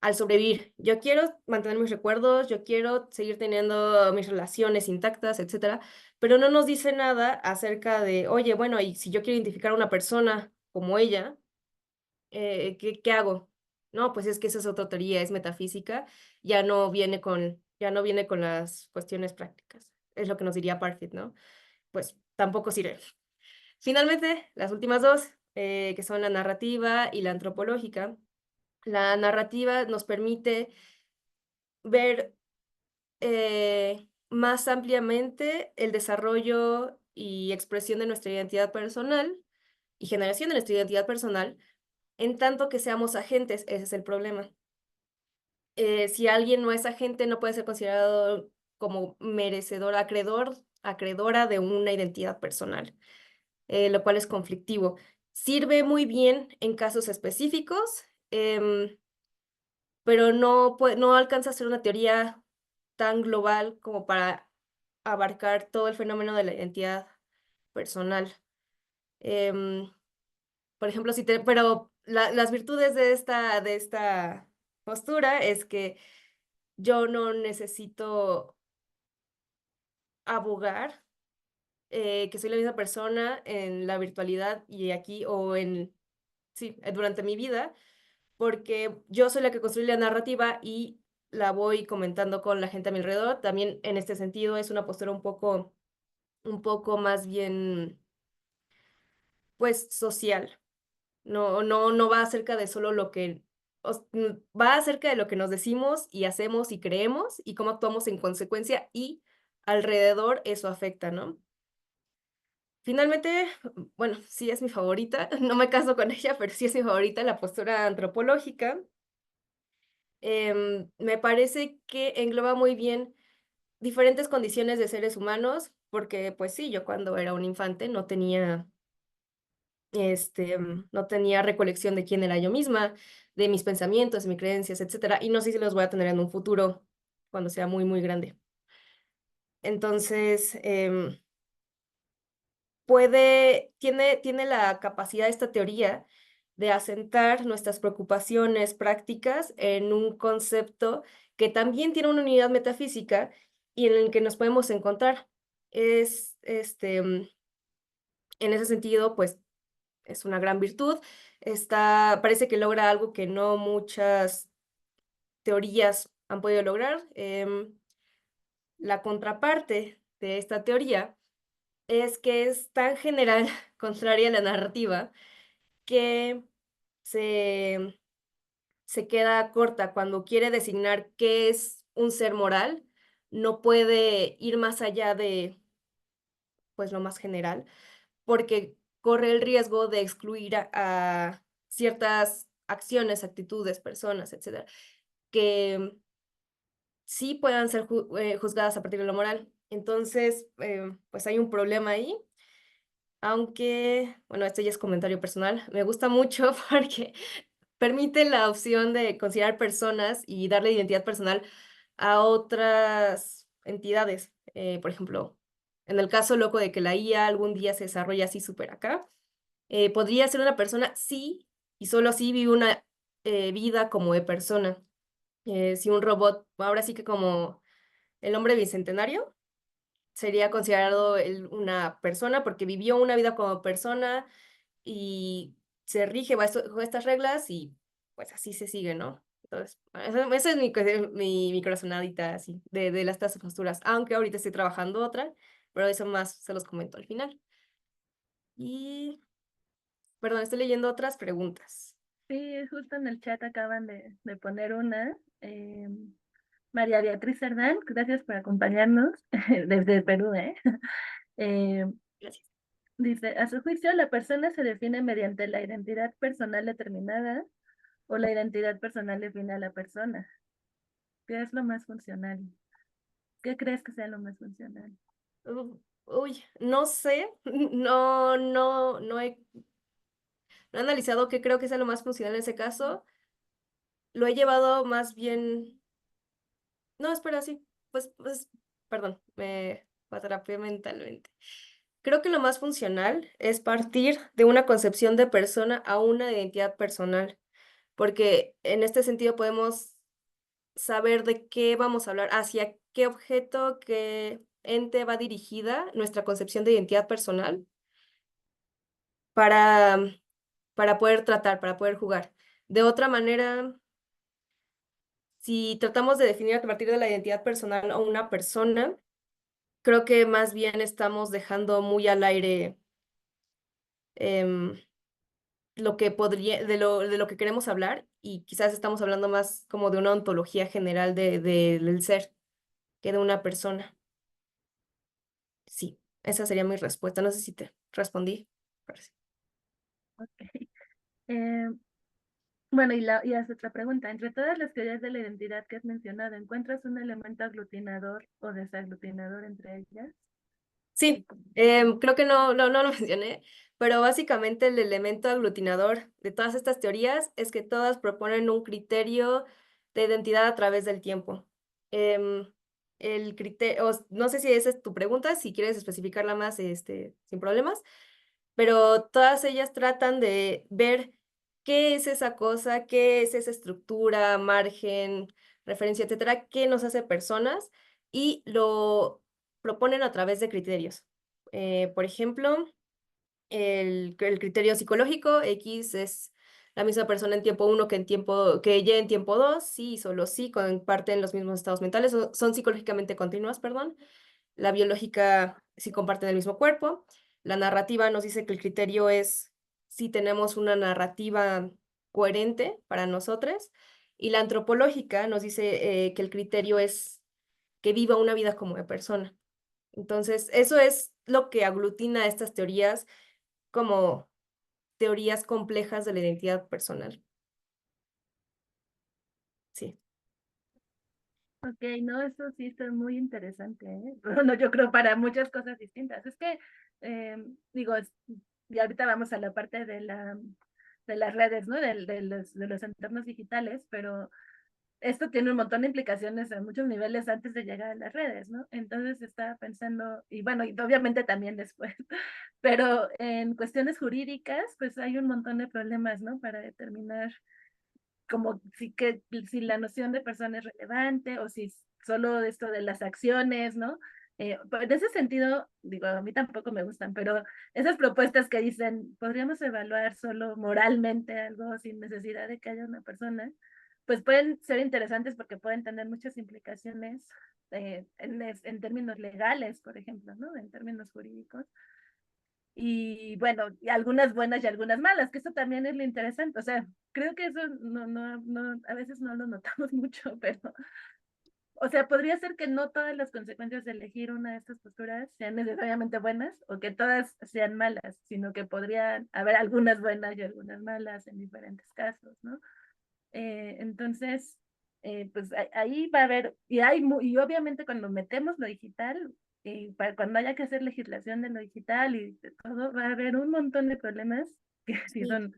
al sobrevivir. Yo quiero mantener mis recuerdos, yo quiero seguir teniendo mis relaciones intactas, etcétera, pero no nos dice nada acerca de, oye, bueno, y si yo quiero identificar a una persona como ella, ¿qué hago? No, pues es que esa es otra teoría, es metafísica, ya no viene con las cuestiones prácticas. Es lo que nos diría Parfit, ¿no? Pues tampoco sirve. Finalmente, las últimas dos, que son la narrativa y la antropológica. La narrativa nos permite ver más ampliamente el desarrollo y expresión de nuestra identidad personal y generación de nuestra identidad personal, en tanto que seamos agentes, ese es el problema. Si alguien no es agente, no puede ser considerado como merecedor, acreedora de una identidad personal. Lo cual es conflictivo. Sirve muy bien en casos específicos, pero no alcanza a ser una teoría tan global como para abarcar todo el fenómeno de la identidad personal. Em, por ejemplo, pero las virtudes de esta postura es que yo no necesito abogar que soy la misma persona en la virtualidad y aquí o sí, durante mi vida, porque yo soy la que construye la narrativa y la voy comentando con la gente a mi alrededor. También en este sentido es una postura un poco más bien, pues, social. No va acerca de solo va acerca de lo que nos decimos y hacemos y creemos y cómo actuamos en consecuencia y alrededor eso afecta, ¿no? Finalmente, bueno, sí es mi favorita, no me caso con ella, pero sí es mi favorita la postura antropológica. Me parece que engloba muy bien diferentes condiciones de seres humanos, porque pues sí, yo cuando era un infante no tenía recolección de quién era yo misma, de mis pensamientos, de mis creencias, etcétera, y no sé si los voy a tener en un futuro cuando sea muy, muy grande. Entonces, tiene la capacidad esta teoría de asentar nuestras preocupaciones prácticas en un concepto que también tiene una unidad metafísica y en el que nos podemos encontrar. En ese sentido, pues es una gran virtud. Parece que logra algo que no muchas teorías han podido lograr. La contraparte de esta teoría es que es tan general, contraria a la narrativa, que se, se queda corta cuando quiere designar qué es un ser moral, no puede ir más allá de, pues, lo más general, porque corre el riesgo de excluir a ciertas acciones, actitudes, personas, etcétera, que sí puedan ser juzgadas a partir de lo moral. Entonces, pues hay un problema ahí. Aunque, bueno, esto ya es comentario personal, me gusta mucho porque permite la opción de considerar personas y darle identidad personal a otras entidades. Por ejemplo, en el caso loco de que la IA algún día se desarrolle así súper acá, podría ser una persona, sí, y solo si vive una vida como de persona. Si un robot, ahora sí que como el hombre bicentenario, sería considerado una persona porque vivió una vida como persona y se rige bajo estas reglas y pues así se sigue, ¿no? Entonces, esa es mi corazonadita así, de las estas posturas, aunque ahorita estoy trabajando otra, pero eso más se los comento al final. Y, perdón, estoy leyendo otras preguntas.
Sí, justo en el chat acaban de poner una. María Beatriz Cerdán, gracias por acompañarnos desde Perú, ¿eh? Eh,
Gracias.
Dice, a su juicio, la persona se define mediante la identidad personal determinada o la identidad personal define a la persona. ¿Qué es lo más funcional? ¿Qué crees que sea lo más funcional?
Uy, no sé, no he analizado qué creo que sea lo más funcional en ese caso. Lo he llevado más bien. No, espera, sí. Perdón, me atrapé mentalmente. Creo que lo más funcional es partir de una concepción de persona a una identidad personal, porque en este sentido podemos saber de qué vamos a hablar, hacia qué objeto, qué ente va dirigida nuestra concepción de identidad personal para, para poder tratar, para poder jugar. De otra manera, si tratamos de definir a partir de la identidad personal a una persona, creo que más bien estamos dejando muy al aire em, lo que de lo que queremos hablar y quizás estamos hablando más como de una ontología general del ser que de una persona. Sí, esa sería mi respuesta. No sé si te respondí. Parece.
Ok. Eh, bueno, y hace otra pregunta. Entre todas las teorías de la identidad que has mencionado, ¿encuentras un elemento aglutinador o desaglutinador entre ellas? Y
Sí,
cómo.
creo que no lo mencioné, pero básicamente el elemento aglutinador de todas estas teorías es que todas proponen un criterio de identidad a través del tiempo. Em, el criterio, no sé si esa es tu pregunta, si quieres especificarla más, sin problemas, pero todas ellas tratan de ver qué es esa cosa, qué es esa estructura, margen, referencia, etcétera, qué nos hace personas y lo proponen a través de criterios. Por ejemplo, el criterio psicológico, X es la misma persona en tiempo uno que Y en tiempo 2, sí y solo sí, comparten los mismos estados mentales, son psicológicamente continuas, perdón. La biológica, si comparten el mismo cuerpo. La narrativa nos dice que el criterio es si tenemos una narrativa coherente para nosotros. Y la antropológica nos dice que el criterio es que viva una vida como de persona. Entonces, eso es lo que aglutina estas teorías como teorías complejas de la identidad personal. Sí.
Ok, no, eso sí está muy interesante, ¿eh? Bueno, yo creo para muchas cosas distintas. Es que, digo, y ahorita vamos a la parte de de las redes, ¿no? De los entornos digitales, pero esto tiene un montón de implicaciones a muchos niveles antes de llegar a las redes, ¿no? Entonces estaba pensando, y bueno, y obviamente también después, pero en cuestiones jurídicas, pues hay un montón de problemas, ¿no? Para determinar como si la noción de persona es relevante o si solo esto de las acciones, ¿no? Pero en ese sentido, digo, a mí tampoco me gustan, pero esas propuestas que dicen, podríamos evaluar solo moralmente algo sin necesidad de que haya una persona, pues pueden ser interesantes porque pueden tener muchas implicaciones en términos legales, por ejemplo, ¿no? En términos jurídicos. Y bueno, y algunas buenas y algunas malas, que eso también es lo interesante. O sea, creo que eso a veces no lo notamos mucho, pero, o sea, podría ser que no todas las consecuencias de elegir una de estas posturas sean necesariamente buenas o que todas sean malas, sino que podrían haber algunas buenas y algunas malas en diferentes casos, ¿no? Entonces, pues ahí va a haber, y obviamente cuando metemos lo digital, cuando haya que hacer legislación de lo digital y de todo, va a haber un montón de problemas que sí
Sí.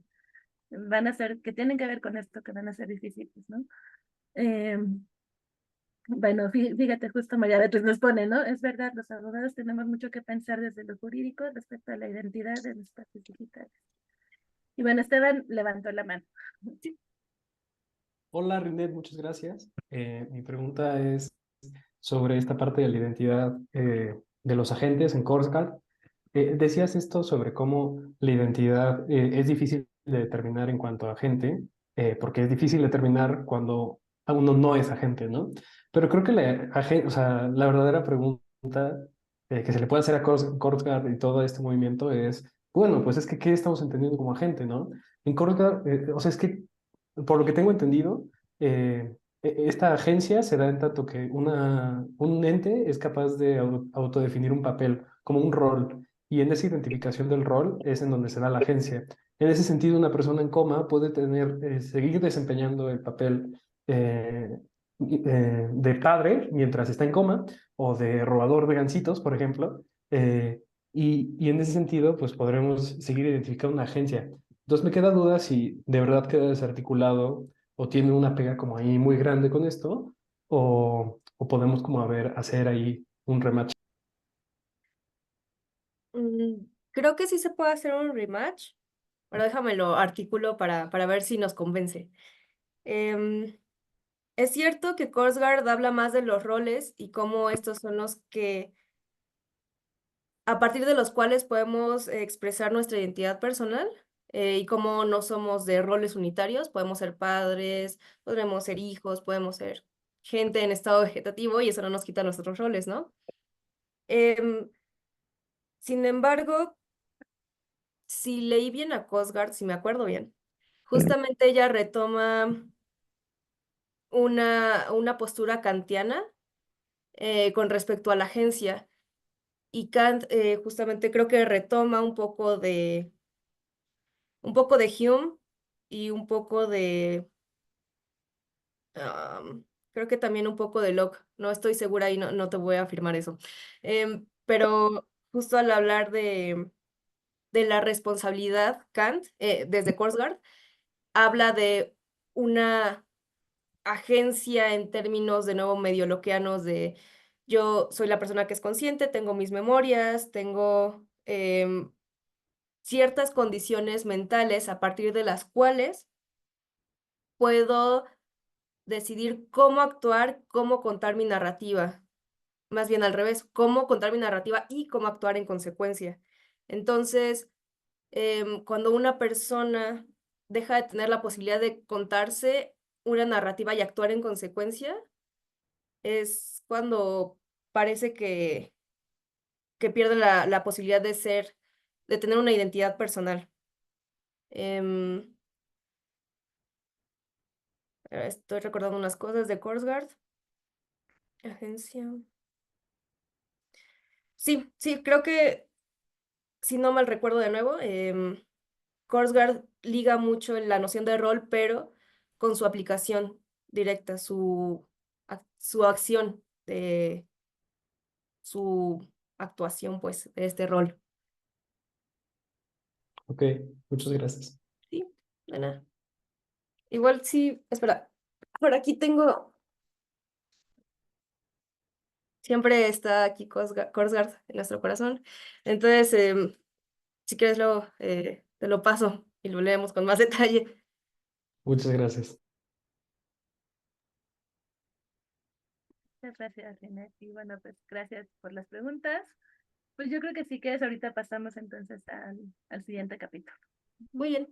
van a ser, que tienen que ver con esto, que van a ser difíciles, ¿no? Eh, bueno, fíjate, justo María Beatriz nos pone, ¿no? Es verdad, los abogados tenemos mucho que pensar desde lo jurídico respecto a la identidad de los espacios digitales. Y bueno, Esteban levantó la mano.
Hola, Rinet, muchas gracias. Mi pregunta es sobre esta parte de la identidad de los agentes en Corscar. Decías esto sobre cómo la identidad es difícil de determinar en cuanto a agente, porque es difícil determinar cuando uno no es agente, ¿no? Pero creo que o sea, la verdadera pregunta que se le puede hacer a Corscar y todo este movimiento es, bueno, pues es que ¿qué estamos entendiendo como agente, ¿no? En Corscar, o sea, es que por lo que tengo entendido, esta agencia se da en tanto que un ente es capaz de autodefinir un papel como un rol, y en esa identificación del rol es en donde se da la agencia. En ese sentido, una persona en coma puede seguir desempeñando el papel de padre mientras está en coma, o de robador de gansitos, por ejemplo, y en ese sentido, pues podremos seguir identificando una agencia. Entonces me queda duda si de verdad queda desarticulado o tiene una pega como ahí muy grande con esto, o podemos como hacer ahí un rematch.
Creo que sí se puede hacer un rematch, pero déjamelo artículo para ver si nos convence. Em, es cierto que Korsgaard habla más de los roles y cómo estos son los que, a partir de los cuales podemos expresar nuestra identidad personal, y cómo no somos de roles unitarios, podemos ser padres, podremos ser hijos, podemos ser gente en estado vegetativo y eso no nos quita nuestros roles, ¿no? Em, sin embargo, si leí bien a Korsgaard, si me acuerdo bien, justamente ella retoma una postura kantiana con respecto a la agencia. Y Kant justamente creo que retoma un poco de Hume y un poco de, creo que también un poco de Locke. No estoy segura y no te voy a afirmar eso. Pero justo al hablar de la responsabilidad, Kant, desde Korsgaard, habla de una agencia en términos de nuevo medio lockeanos yo soy la persona que es consciente, tengo mis memorias, tengo ciertas condiciones mentales a partir de las cuales puedo decidir cómo actuar, cómo contar mi narrativa. Más bien al revés, cómo contar mi narrativa y cómo actuar en consecuencia. Entonces, cuando una persona deja de tener la posibilidad de contarse una narrativa y actuar en consecuencia, es cuando parece que pierde la posibilidad de ser, de tener una identidad personal. Em, Estoy recordando unas cosas de Coast Guard. Agencia. Sí, sí, creo que, si no mal recuerdo de nuevo, Coast Guard liga mucho la noción de rol, pero con su aplicación directa, su acción, de su actuación, pues, de este rol.
Ok, muchas gracias.
Sí, de nada. Igual sí, espera, por aquí tengo, siempre está aquí Coast Guard en nuestro corazón. Entonces, si quieres luego te lo paso y lo leemos con más detalle.
Muchas gracias.
Muchas gracias, Linet. Y bueno, pues gracias por las preguntas. Pues yo creo que sí que ahorita pasamos entonces al siguiente capítulo.
Muy bien,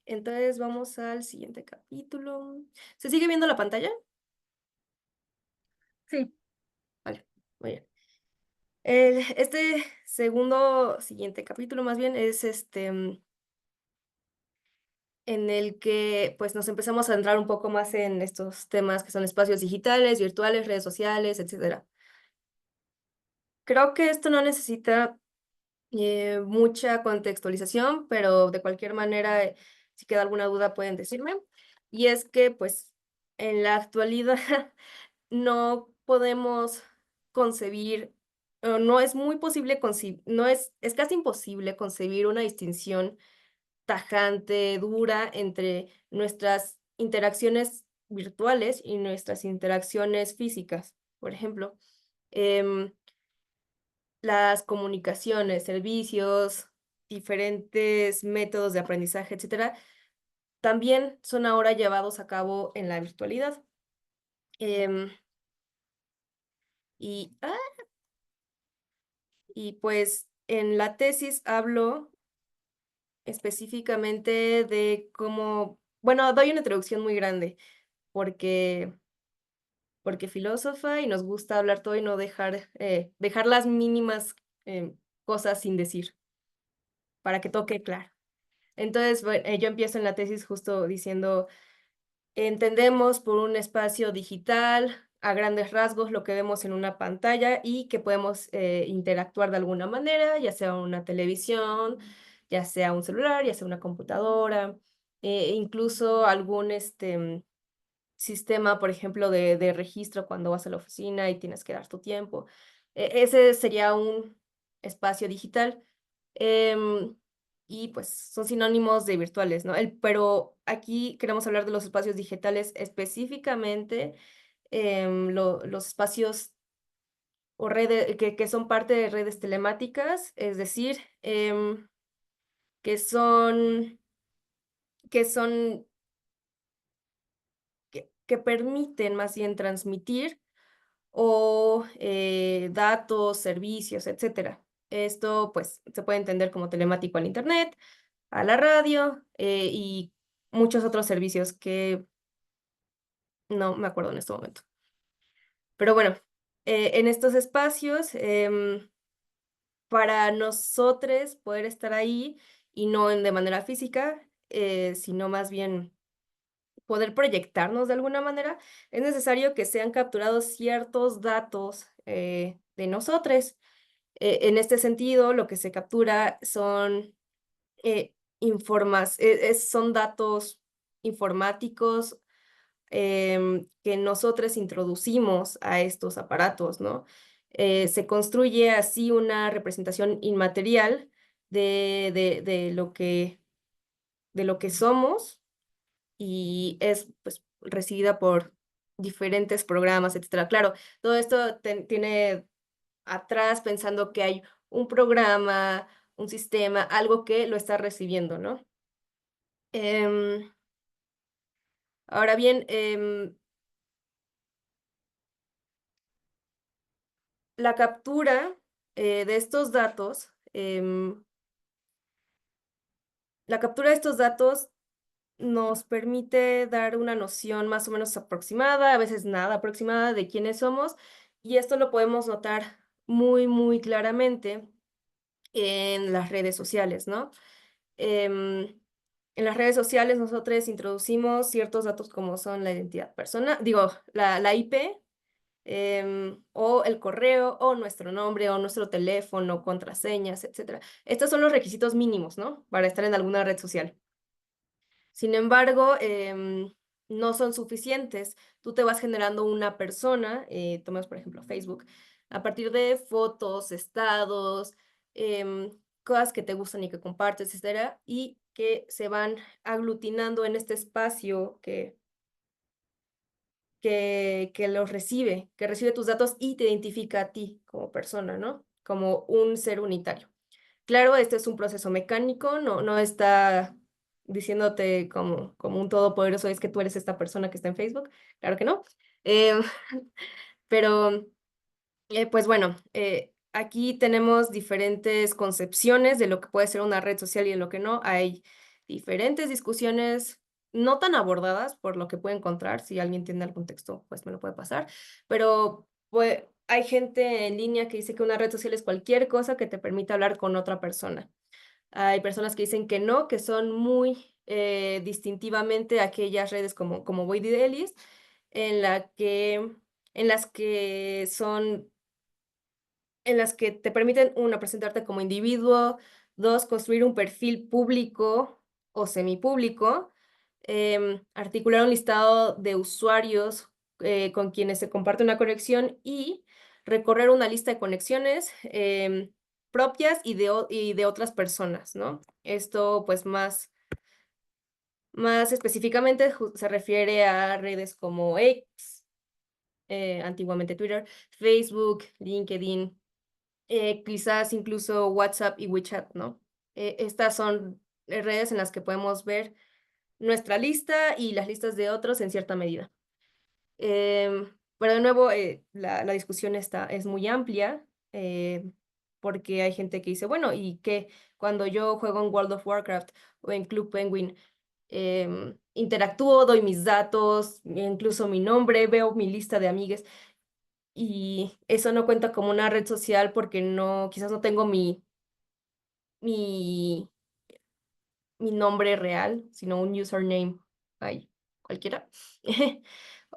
entonces vamos al siguiente capítulo. ¿Se sigue viendo la pantalla?
Sí,
Vale, muy bien. Este siguiente capítulo más bien es en el que pues nos empezamos a entrar un poco más en estos temas que son espacios digitales, virtuales, redes sociales, etcétera. Creo que esto no necesita mucha contextualización, pero de cualquier manera, si queda alguna duda pueden decirme. Y es que pues en la actualidad no podemos concebir, o no es muy posible concebir, no es casi imposible concebir una distinción tajante, dura entre nuestras interacciones virtuales y nuestras interacciones físicas. Por ejemplo, em, las comunicaciones, servicios, diferentes métodos de aprendizaje, etcétera, también son ahora llevados a cabo en la virtualidad. Em, y, ah, y pues en la tesis hablo específicamente de cómo, bueno, doy una introducción muy grande porque, porque filósofa y nos gusta hablar todo y no dejar las mínimas cosas sin decir para que toque claro. Entonces, yo empiezo en la tesis justo diciendo, entendemos por un espacio digital a grandes rasgos lo que vemos en una pantalla y que podemos interactuar de alguna manera, ya sea una televisión, ya sea un celular, ya sea una computadora, incluso algún sistema, por ejemplo, de registro cuando vas a la oficina y tienes que dar tu tiempo. Ese sería un espacio digital. Em, y pues son sinónimos de virtuales, ¿no? Pero aquí queremos hablar de los espacios digitales específicamente, los espacios o redes que son parte de redes telemáticas, es decir, que son, que son, que permiten más bien transmitir o datos, servicios, etcétera. Esto pues se puede entender como telemático al internet, a la radio y muchos otros servicios que no me acuerdo en este momento. Pero bueno, en estos espacios, para nosotros poder estar ahí y no de manera física, sino más bien poder proyectarnos de alguna manera, es necesario que sean capturados ciertos datos de nosotros. En este sentido, lo que se captura son son datos informáticos que nosotros introducimos a estos aparatos, ¿no? Se construye así una representación inmaterial de lo que somos y es pues recibida por diferentes programas, etcétera. Claro, todo esto tiene atrás pensando que hay un programa, un sistema, algo que lo está recibiendo, ¿no? Ahora bien, la captura de estos datos, la captura de estos datos nos permite dar una noción más o menos aproximada, a veces nada aproximada de quiénes somos, y esto lo podemos notar muy, muy claramente en las redes sociales, ¿no? En las redes sociales nosotros introducimos ciertos datos como son la identidad personal, digo, la IP, o el correo, o nuestro nombre, o nuestro teléfono, contraseñas, etcétera. Estos son los requisitos mínimos, ¿no? Para estar en alguna red social. Sin embargo, no son suficientes. Tú te vas generando una persona, tomemos por ejemplo Facebook, a partir de fotos, estados, cosas que te gustan y que compartes, etcétera, y que se van aglutinando en este espacio que los recibe, que recibe tus datos y te identifica a ti como persona, ¿no? Como un ser unitario. Claro, este es un proceso mecánico, no está diciéndote como un todopoderoso, es que tú eres esta persona que está en Facebook. Claro que no. Em, pero pues bueno, aquí tenemos diferentes concepciones de lo que puede ser una red social y de lo que no. Hay diferentes discusiones no tan abordadas por lo que puede encontrar. Si alguien tiene algún texto, pues me lo puede pasar. Pero pues, hay gente en línea que dice que una red social es cualquier cosa que te permita hablar con otra persona. Hay personas que dicen que no, que son muy distintivamente aquellas redes como Void y Delis, en en las que son en las que te permiten, uno, presentarte como individuo, dos, construir un perfil público o semipúblico, articular un listado de usuarios con quienes se comparte una conexión y recorrer una lista de conexiones propias y de otras personas, ¿no? Esto, pues, más específicamente se refiere a redes como X, antiguamente Twitter, Facebook, LinkedIn, quizás incluso WhatsApp y WeChat, ¿no? Estas son redes en las que podemos ver nuestra lista y las listas de otros en cierta medida. Pero de nuevo, la discusión es muy amplia, porque hay gente que dice, bueno, ¿y qué? Cuando yo juego en World of Warcraft o en Club Penguin, interactúo, doy mis datos, incluso mi nombre, veo mi lista de amigues, y eso no cuenta como una red social porque quizás no tengo mi, mi nombre real, sino un username, ay, cualquiera.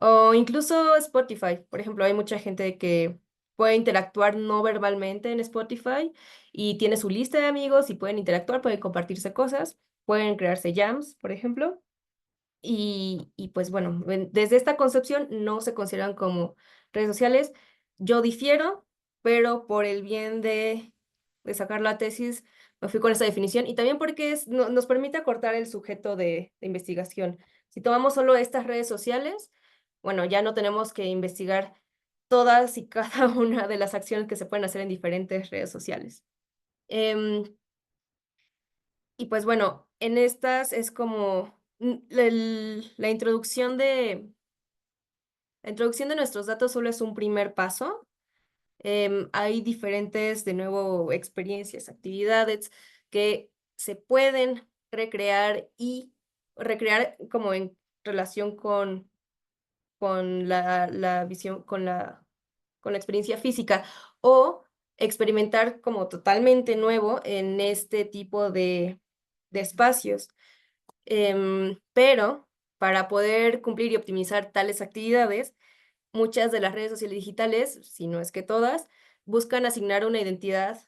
O incluso Spotify, por ejemplo, hay mucha gente que puede interactuar no verbalmente en Spotify y tiene su lista de amigos y pueden interactuar, pueden compartirse cosas, pueden crearse jams, por ejemplo. Y pues bueno, desde esta concepción no se consideran como redes sociales. Yo difiero, pero por el bien de sacar la tesis me fui con esa definición y también porque nos permite acortar el sujeto de investigación. Si tomamos solo estas redes sociales, bueno, ya no tenemos que investigar todas y cada una de las acciones que se pueden hacer en diferentes redes sociales. Em, y pues bueno, en estas es como la introducción de nuestros datos solo es un primer paso. Hay diferentes, de nuevo, experiencias, actividades que se pueden recrear y recrear como en relación con la visión, con la experiencia física o experimentar como totalmente nuevo en este tipo de espacios. Pero para poder cumplir y optimizar tales actividades, muchas de las redes sociales digitales, si no es que todas, buscan asignar una identidad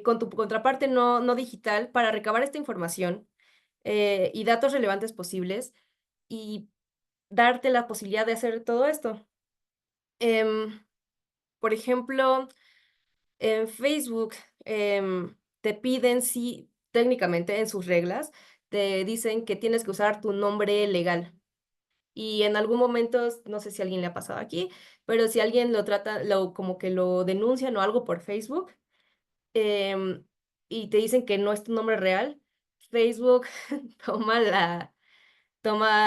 con tu contraparte no digital para recabar esta información y datos relevantes posibles y darte la posibilidad de hacer todo esto. Em, por ejemplo, en Facebook te piden, sí, técnicamente en sus reglas, te dicen que tienes que usar tu nombre legal. y en algún momento, no sé si a alguien le ha pasado aquí, pero si alguien lo trata, como que lo denuncian o algo por Facebook, em, y te dicen que no es tu nombre real, Facebook toma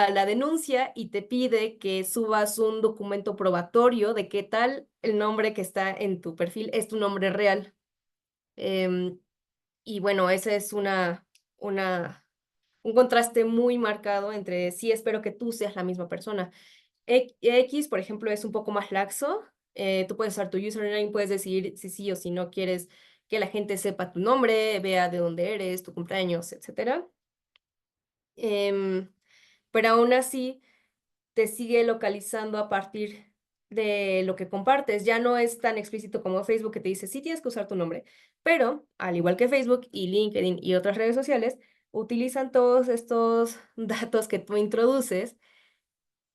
la denuncia y te pide que subas un documento probatorio de qué tal el nombre que está en tu perfil es tu nombre real. Em, y bueno, ese es un contraste muy marcado entre sí, espero que tú seas la misma persona. X, por ejemplo, es un poco más laxo. Tú puedes usar tu username, puedes decidir si sí o si no quieres que la gente sepa tu nombre, vea de dónde eres, tu cumpleaños, etcétera. Pero aún así te sigue localizando a partir de lo que compartes. Ya no es tan explícito como Facebook que te dice, sí tienes que usar tu nombre, pero al igual que Facebook y LinkedIn y otras redes sociales, utilizan todos estos datos que tú introduces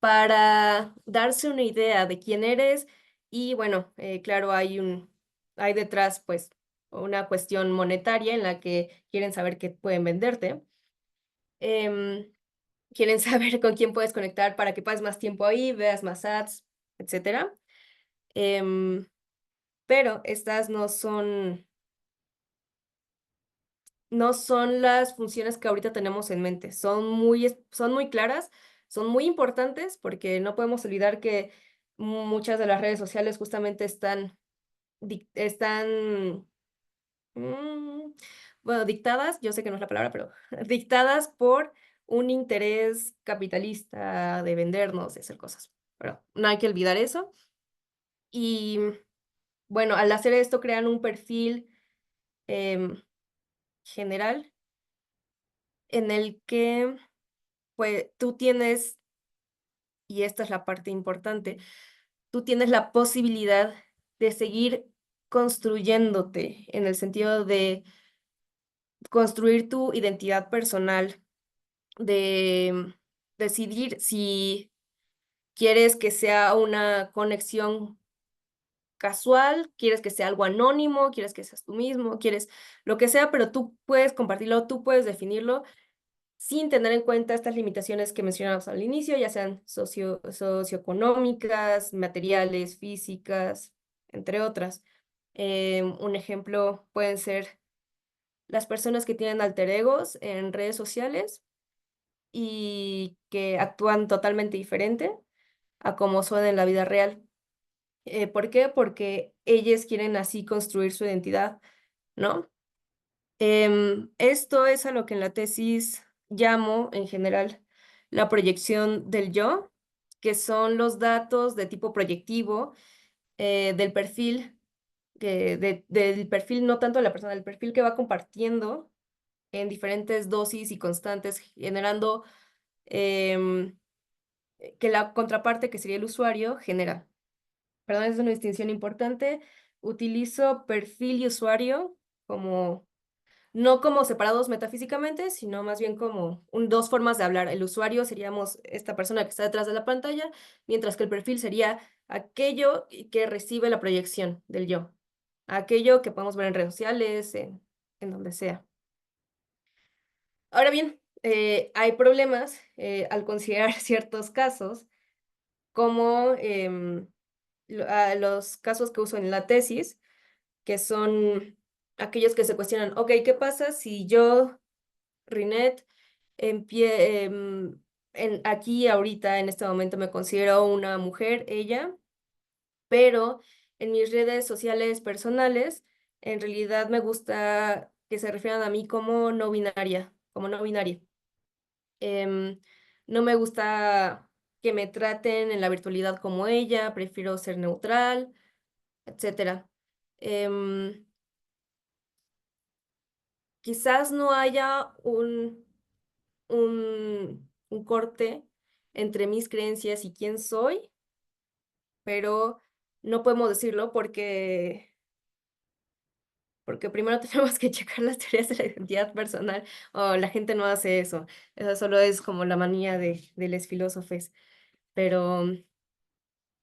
para darse una idea de quién eres y bueno, claro, hay detrás pues una cuestión monetaria en la que quieren saber qué pueden venderte. Em, Quieren saber con quién puedes conectar para que pases más tiempo ahí, veas más ads, etcétera. Em, pero estas no son las funciones que ahorita tenemos en mente. Son muy claras, son muy importantes porque no podemos olvidar que muchas de las redes sociales justamente están mm, bueno, dictadas, yo sé que no es la palabra, pero dictadas por un interés capitalista de vendernos, de hacer cosas. Pero no hay que olvidar eso. Y bueno, al hacer esto crean un perfil em, general en el que pues tú tienes, y esta es la parte importante, tú tienes la posibilidad de seguir construyéndote en el sentido de construir tu identidad personal, de decidir si quieres que sea una conexión casual, quieres que sea algo anónimo, quieres que seas tú mismo, quieres lo que sea, pero tú puedes compartirlo, tú puedes definirlo sin tener en cuenta estas limitaciones que mencionamos al inicio, ya sean socioeconómicas, materiales, físicas, entre otras. Un ejemplo pueden ser las personas que tienen alter egos en redes sociales y que actúan totalmente diferente a como son en la vida real. ¿Por qué? Porque ellos quieren así construir su identidad, ¿no? Esto es a lo que en la tesis llamo en general la proyección del yo, que son los datos de tipo proyectivo del perfil, del perfil no tanto de la persona, del perfil que va compartiendo en diferentes dosis y constantes, generando em, que la contraparte, que sería el usuario, genera. Perdón, es una distinción importante. Utilizo perfil y usuario como no como separados metafísicamente, sino más bien como dos formas de hablar. El usuario seríamos esta persona que está detrás de la pantalla, mientras que el perfil sería aquello que recibe la proyección del yo, aquello que podemos ver en redes sociales, en donde sea. Ahora bien, hay problemas al considerar ciertos casos, como los casos que uso en la tesis, que son aquellos que se cuestionan, ok, ¿qué pasa si yo, Rinet, aquí ahorita, en este momento, me considero una mujer, ella, pero en mis redes sociales personales, en realidad me gusta que se refieran a mí como no binaria, como no binaria. Em, no me gusta que me traten en la virtualidad como ella, prefiero ser neutral, etcétera. Em, Quizás no haya un corte entre mis creencias y quién soy, pero no podemos decirlo porque primero tenemos que checar las teorías de la identidad personal, o la gente no hace eso. Eso solo es como la manía de los filósofos. Pero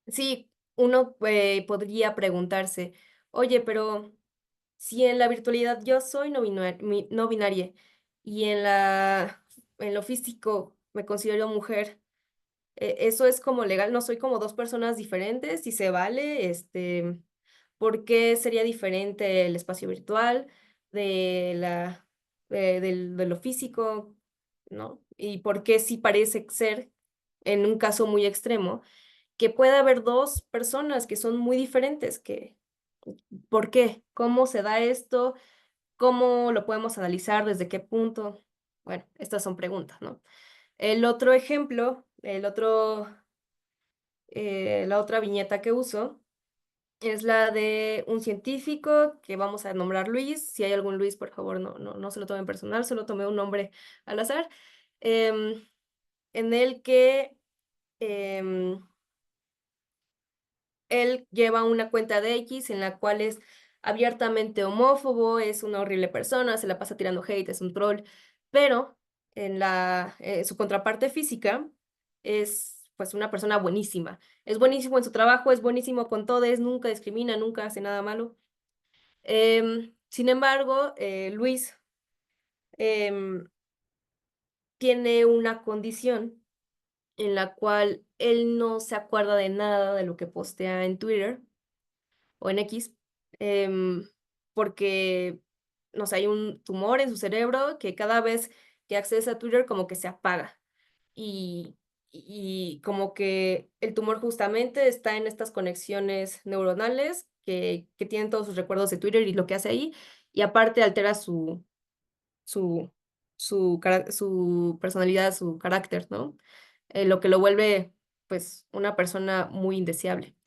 sí, uno podría preguntarse, oye, pero si en la virtualidad yo soy no binaria y en lo físico me considero mujer, Eso es como legal, no soy como dos personas diferentes, si se vale, ¿por qué sería diferente el espacio virtual de lo físico, ¿no? Y por qué sí parece ser, en un caso muy extremo, que pueda haber dos personas que son muy diferentes, ¿por qué? ¿Cómo se da esto? ¿Cómo lo podemos analizar? ¿Desde qué punto? Bueno, estas son preguntas, ¿no? El otro ejemplo, la otra viñeta que uso es la de un científico que vamos a nombrar Luis. Si hay algún Luis, por favor, no se lo tomen personal, solo tomé un nombre al azar, em, en el que em, él lleva una cuenta de X en la cual es abiertamente homófobo, es una horrible persona, se la pasa tirando hate, es un troll, pero su contraparte física es pues una persona buenísima. Es buenísimo en su trabajo, es buenísimo con todes, nunca discrimina, nunca hace nada malo. Sin embargo, Luis em, tiene una condición en la cual él no se acuerda de nada de lo que postea en Twitter o en X, em, porque, no sé, hay un tumor en su cerebro que cada vez que accesa a Twitter como que se apaga y como que el tumor justamente está en estas conexiones neuronales que tienen todos sus recuerdos de Twitter y lo que hace ahí, y aparte altera su, su personalidad, su carácter, ¿no? Lo que lo vuelve, pues, una persona muy indeseable.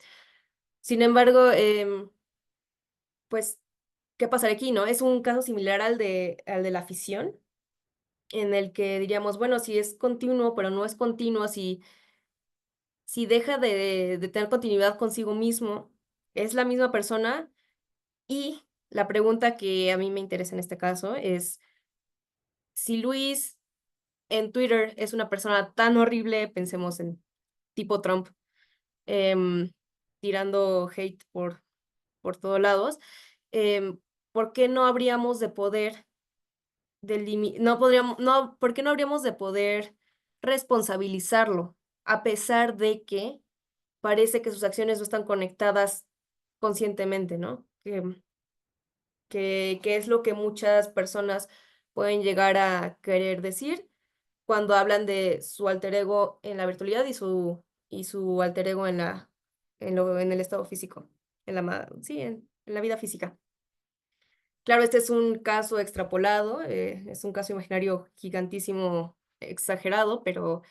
Sin embargo, pues, ¿qué pasaría aquí, no? Es un caso similar al de la fisión, en el que diríamos, bueno, si es continuo, pero no es continuo, si deja de tener continuidad consigo mismo, es la misma persona. Y la pregunta que a mí me interesa en este caso es, si Luis en Twitter es una persona tan horrible, pensemos en tipo Trump, em, tirando hate por todos lados, em, ¿por qué no habríamos de poder ¿por qué no habríamos de poder responsabilizarlo, a pesar de que parece que sus acciones no están conectadas conscientemente, ¿no? Que es lo que muchas personas pueden llegar a querer decir cuando hablan de su alter ego en la virtualidad y su alter ego en el estado físico, sí, en la vida física. Claro, este es un caso extrapolado, es un caso imaginario gigantísimo, exagerado, pero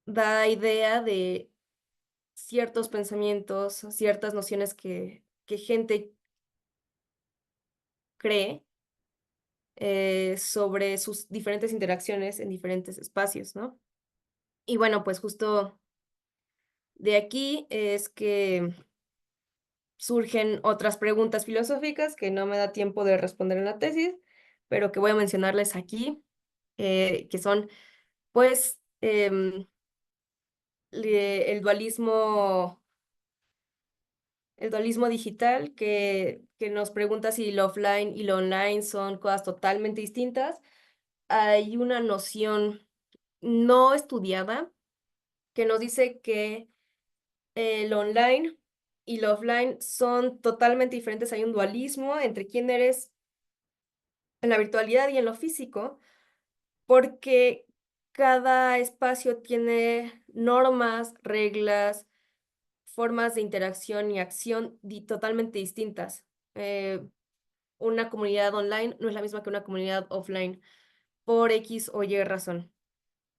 da idea de ciertos pensamientos, ciertas nociones que gente cree sobre sus diferentes interacciones en diferentes espacios, ¿no? Y bueno, pues justo de aquí es que surgen otras preguntas filosóficas que no me da tiempo de responder en la tesis, pero que voy a mencionarles aquí, que son, pues, el dualismo digital, que nos pregunta si lo offline y lo online son cosas totalmente distintas. Hay una noción no estudiada que nos dice que lo online y lo offline son totalmente diferentes. Hay un dualismo entre quién eres en la virtualidad y en lo físico, porque cada espacio tiene normas, reglas, formas de interacción y acción totalmente distintas. Una comunidad online no es la misma que una comunidad offline por X o Y razón.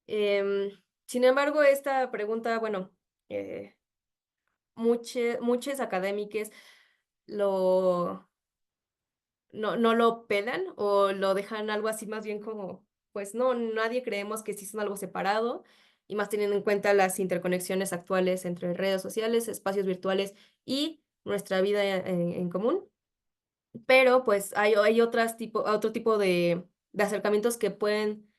Em, Sin embargo, esta pregunta, bueno, muchos académicos lo, no lo pelan o lo dejan algo así más bien como, pues no, nadie creemos que sí son algo separado, y más teniendo en cuenta las interconexiones actuales entre redes sociales, espacios virtuales y nuestra vida en común. Pero pues hay otro tipo de acercamientos que pueden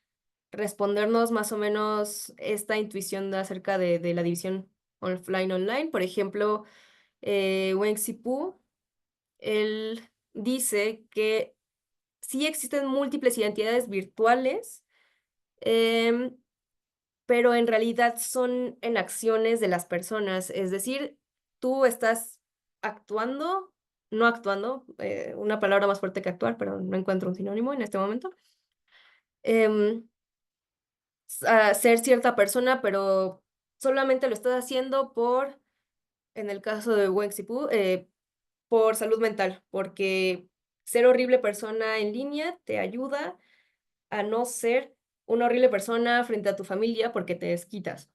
respondernos más o menos esta intuición acerca de la división offline-online. Por ejemplo, Wen Xipu, él dice que sí existen múltiples identidades virtuales, em, pero en realidad son en acciones de las personas, es decir, tú estás actuando, no actuando, una palabra más fuerte que actuar, pero no encuentro un sinónimo en este momento, em, a ser cierta persona, pero solamente lo estás haciendo por, en el caso de Wen Xipu, por salud mental, porque ser horrible persona en línea te ayuda a no ser una horrible persona frente a tu familia porque te desquitas,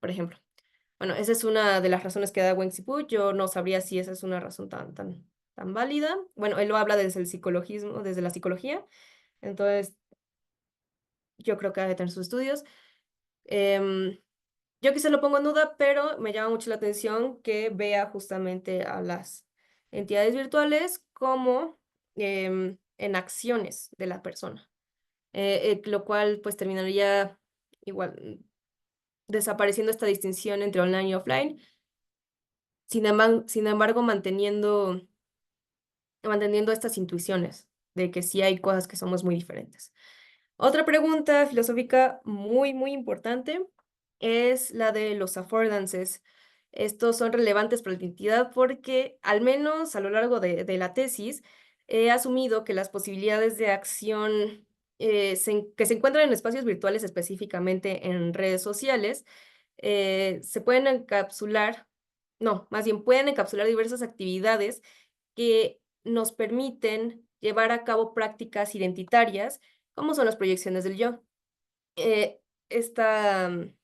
por ejemplo. Bueno, esa es una de las razones que da Wen Xipu. Yo no sabría si esa es una razón tan válida. Bueno, él lo habla desde el psicologismo, desde la psicología, entonces yo creo que debe tener sus estudios. Em, yo quizá lo pongo en duda, pero me llama mucho la atención que vea justamente a las entidades virtuales como en acciones de la persona, lo cual pues terminaría igual desapareciendo esta distinción entre online y offline, sin embargo manteniendo estas intuiciones de que sí hay cosas que somos muy diferentes. Otra pregunta filosófica muy, muy importante es la de los affordances. Estos son relevantes para la identidad porque, al menos a lo largo de la tesis, he asumido que las posibilidades de acción que se encuentran en espacios virtuales, específicamente en redes sociales, se pueden encapsular, no, más bien pueden encapsular diversas actividades que nos permiten llevar a cabo prácticas identitarias, como son las proyecciones del yo. Eh, esta, mm,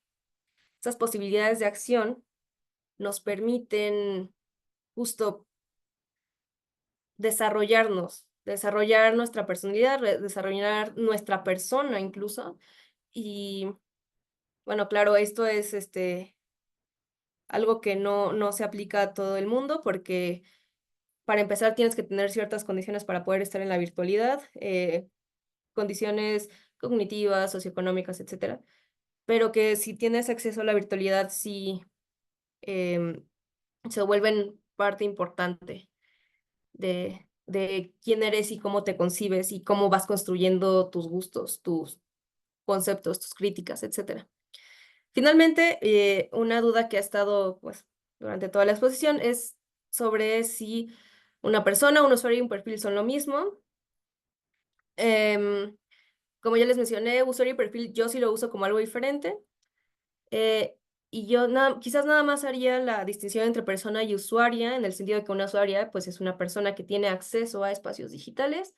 Estas posibilidades de acción nos permiten justo desarrollar nuestra personalidad, desarrollar nuestra persona incluso. Y bueno, claro, esto es algo que no se aplica a todo el mundo porque para empezar tienes que tener ciertas condiciones para poder estar en la virtualidad, condiciones cognitivas, socioeconómicas, etcétera. Pero que si tienes acceso a la virtualidad, sí em, se vuelven parte importante de quién eres y cómo te concibes y cómo vas construyendo tus gustos, tus conceptos, tus críticas, etcétera. Finalmente, una duda que ha estado pues, durante toda la exposición es sobre si una persona, un usuario y un perfil son lo mismo. Em, Como ya les mencioné, usuario y perfil yo sí lo uso como algo diferente. Y yo quizás nada más haría la distinción entre persona y usuaria, en el sentido de que una usuaria pues es una persona que tiene acceso a espacios digitales,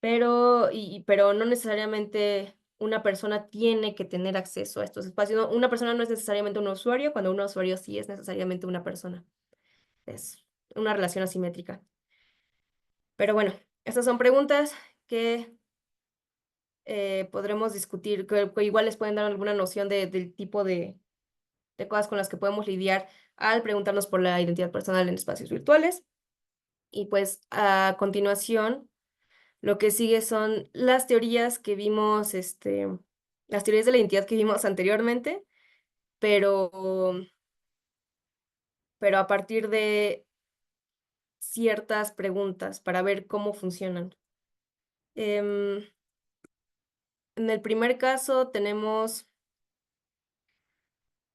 pero no necesariamente una persona tiene que tener acceso a estos espacios. Una persona no es necesariamente un usuario, cuando un usuario sí es necesariamente una persona. Es una relación asimétrica. Pero bueno, estas son preguntas que podremos discutir, que igual les pueden dar alguna noción del tipo de cosas con las que podemos lidiar al preguntarnos por la identidad personal en espacios virtuales. Y pues a continuación, lo que sigue son las teorías que vimos, las teorías de la identidad que vimos anteriormente, pero, pero a partir de ciertas preguntas para ver cómo funcionan. Em, en el primer caso tenemos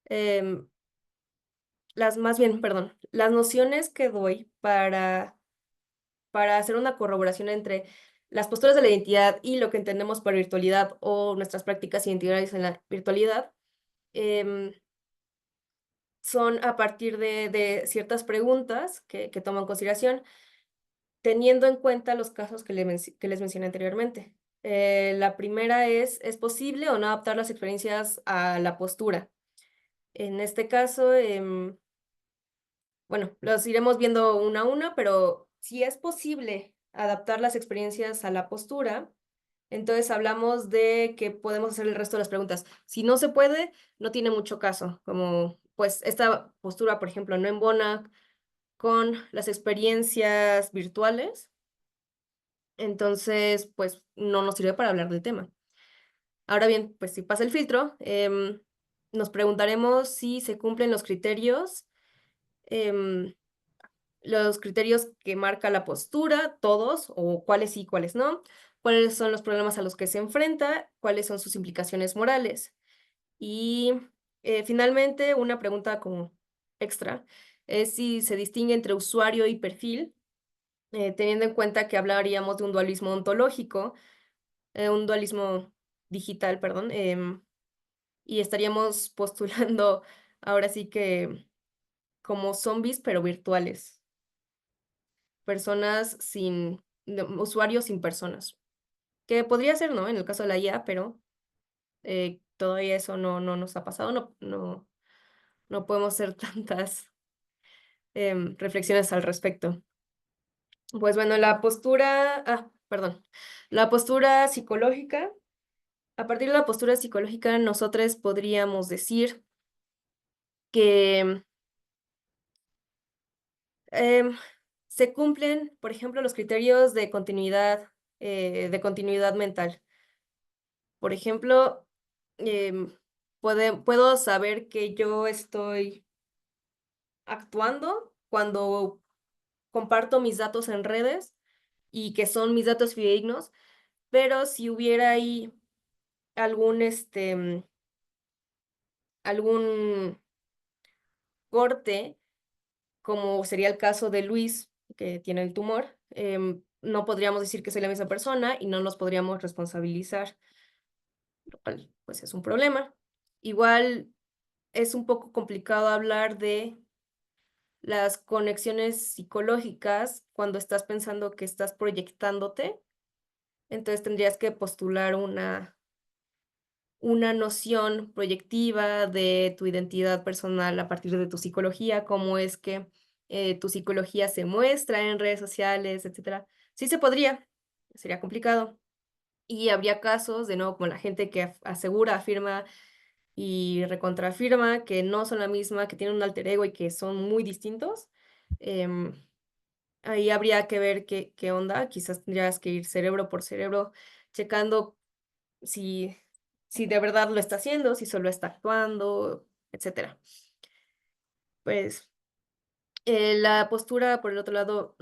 em, las nociones que doy para hacer una corroboración entre las posturas de la identidad y lo que entendemos por virtualidad o nuestras prácticas identitarias en la virtualidad, son a partir de ciertas preguntas que tomo en consideración, teniendo en cuenta los casos que les mencioné anteriormente. La primera ¿es posible o no adaptar las experiencias a la postura? En este caso, bueno, los iremos viendo uno a uno, pero si es posible adaptar las experiencias a la postura, entonces hablamos de que podemos hacer el resto de las preguntas. Si no se puede, no tiene mucho caso, como pues esta postura, por ejemplo, no embona con las experiencias virtuales, entonces pues no nos sirve para hablar del tema. Ahora bien, pues si pasa el filtro, nos preguntaremos si se cumplen em, los criterios que marca la postura, todos, o cuáles sí, cuáles no, cuáles son los problemas a los que se enfrenta, cuáles son sus implicaciones morales. Y finalmente, una pregunta como extra es si se distingue entre usuario y perfil, teniendo en cuenta que hablaríamos de un dualismo ontológico, un dualismo digital, perdón, y estaríamos postulando ahora sí que como zombies, pero virtuales, personas sin, usuarios sin personas, que podría ser, ¿no? En el caso de la IA, pero todavía eso no nos ha pasado, no podemos hacer tantas reflexiones al respecto. Pues bueno, la postura psicológica, a partir de la postura psicológica, nosotros podríamos decir que em, se cumplen, por ejemplo, los criterios de continuidad mental. Por ejemplo, puedo saber que yo estoy actuando cuando comparto mis datos en redes y que son mis datos fidedignos, pero si hubiera ahí algún, algún corte, como sería el caso de Luis, que tiene el tumor, no podríamos decir que soy la misma persona y no nos podríamos responsabilizar, lo cual pues es un problema. Igual es un poco complicado hablar de las conexiones psicológicas cuando estás pensando que estás proyectándote, entonces tendrías que postular una noción proyectiva de tu identidad personal a partir de tu psicología, cómo es que tu psicología se muestra en redes sociales, etcétera. Sí se podría, sería complicado. Y habría casos, de nuevo, como la gente que asegura, afirma y recontraafirma que no son la misma, que tienen un alter ego y que son muy distintos. Em, Ahí habría que ver qué onda. Quizás tendrías que ir cerebro por cerebro, checando si, si de verdad lo está haciendo, si solo está actuando, etcétera. Pues la postura, por el otro lado,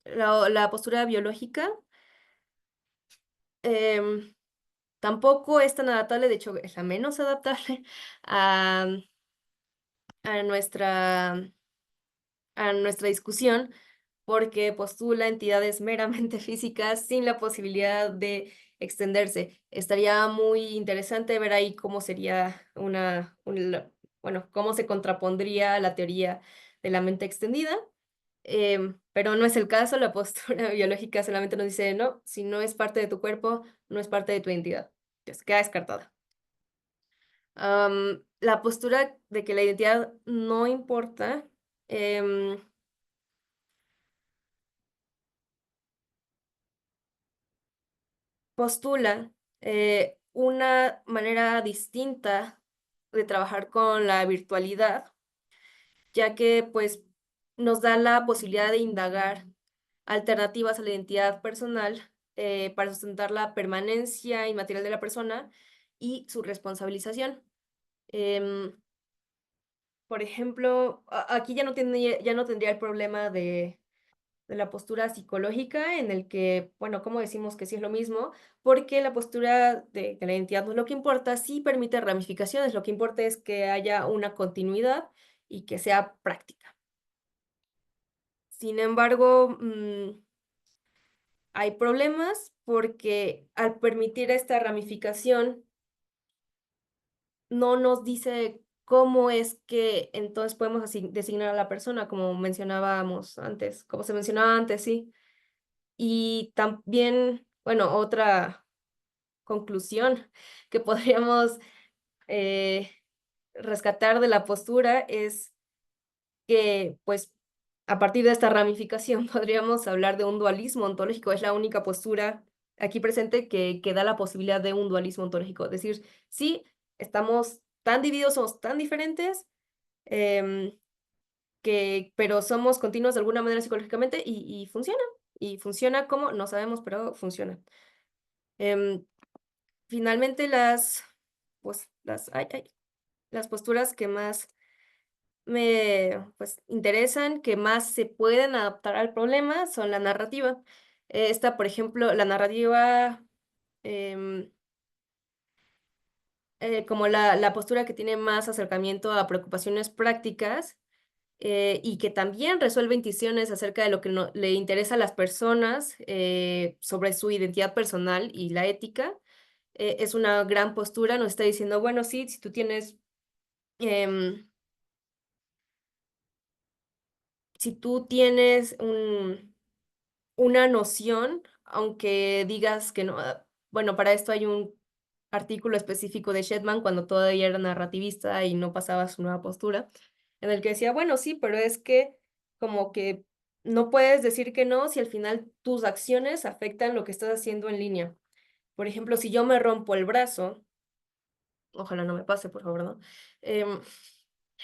la postura biológica em, tampoco es tan adaptable, de hecho es la menos adaptable a, a nuestra, a nuestra discusión, porque postula entidades meramente físicas sin la posibilidad de extenderse. Estaría muy interesante ver ahí cómo sería bueno, cómo se contrapondría la teoría de la mente extendida, pero no es el caso. La postura biológica solamente nos dice, no, si no es parte de tu cuerpo, no es parte de tu identidad. Entonces, queda descartada. La postura de que la identidad no importa, em, postula una manera distinta de trabajar con la virtualidad, ya que pues nos da la posibilidad de indagar alternativas a la identidad personal para sustentar la permanencia inmaterial de la persona y su responsabilización. Em, por ejemplo, aquí ya no tendría el problema de la postura psicológica, en el que, bueno, ¿cómo decimos que sí es lo mismo? Porque la postura de que la identidad no es lo que importa, sí permite ramificaciones, lo que importa es que haya una continuidad y que sea práctica. Sin embargo, hay problemas porque al permitir esta ramificación, no nos dice cómo es que entonces podemos designar a la persona, como mencionábamos antes, como se mencionaba antes, sí. Y también, bueno, otra conclusión que podríamos eh, rescatar de la postura es que, pues, a partir de esta ramificación podríamos hablar de un dualismo ontológico. Es la única postura aquí presente que da la posibilidad de un dualismo ontológico. Es decir, sí, estamos tan divididos, somos tan diferentes, em, pero somos continuos de alguna manera psicológicamente y funciona. Y funciona como, no sabemos, pero funciona. Em, Finalmente, las posturas que más me interesan, que más se pueden adaptar al problema, son la narrativa. Esta, por ejemplo, la narrativa em, como la postura que tiene más acercamiento a preocupaciones prácticas y que también resuelve intuiciones acerca de lo que le interesa a las personas sobre su identidad personal y la ética. Es una gran postura, nos está diciendo, bueno, sí, si tú tienes, em, si tú tienes una noción, aunque digas que no, bueno, para esto hay un artículo específico de Shetman cuando todavía era narrativista y no pasaba su nueva postura, en el que decía, bueno, sí, pero es que como que no puedes decir que no si al final tus acciones afectan lo que estás haciendo en línea. Por ejemplo, si yo me rompo el brazo, ojalá no me pase, por favor, ¿no? Em,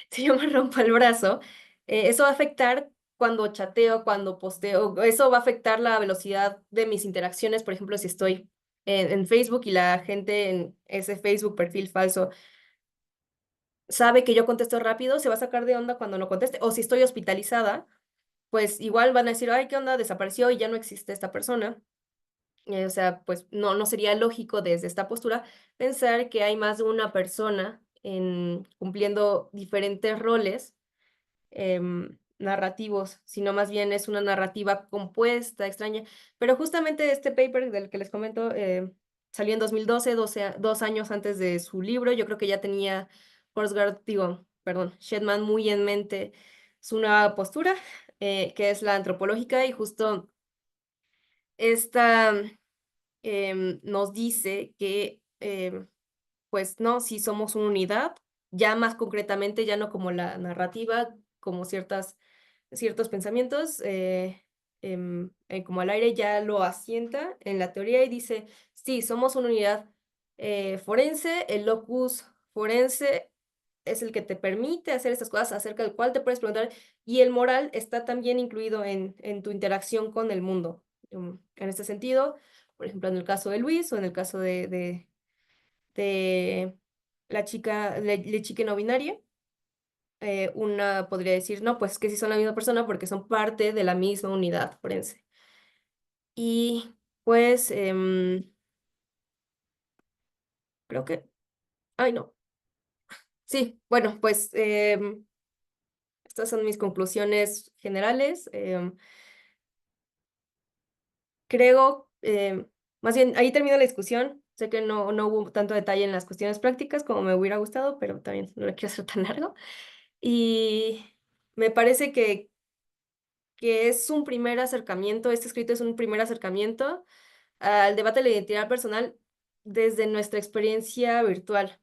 si yo me rompo el brazo, eso va a afectar cuando chateo, cuando posteo, eso va a afectar la velocidad de mis interacciones, por ejemplo, si estoy en Facebook y la gente en ese Facebook perfil falso sabe que yo contesto rápido, se va a sacar de onda cuando no conteste, o si estoy hospitalizada, pues igual van a decir, ay, ¿qué onda? Desapareció y ya no existe esta persona. O sea, pues no sería lógico desde esta postura pensar que hay más de una persona cumpliendo diferentes roles narrativos, sino más bien es una narrativa compuesta, extraña. Pero justamente este paper del que les comento salió en 2012, 2 años antes de su libro. Yo creo que ya tenía Shetman muy en mente su nueva postura, que es la antropológica, y justo esta nos dice que, pues no, si somos una unidad, ya más concretamente, ya no como la narrativa, como ciertos pensamientos, como al aire ya lo asienta en la teoría y dice, sí, somos una unidad forense, el locus forense es el que te permite hacer estas cosas acerca del cual te puedes preguntar y el moral está también incluido en tu interacción con el mundo. En este sentido, por ejemplo, en el caso de Luis o en el caso de la chica no binaria, una podría decir, no, pues que sí son la misma persona porque son parte de la misma unidad forense. Y pues creo que, ay no, sí, bueno, pues estas son mis conclusiones generales. Creo, más bien, ahí termina la discusión. Sé que no hubo tanto detalle en las cuestiones prácticas como me hubiera gustado, pero también no lo quiero hacer tan largo. Y me parece que es un primer acercamiento, este escrito es un primer acercamiento al debate de la identidad personal desde nuestra experiencia virtual.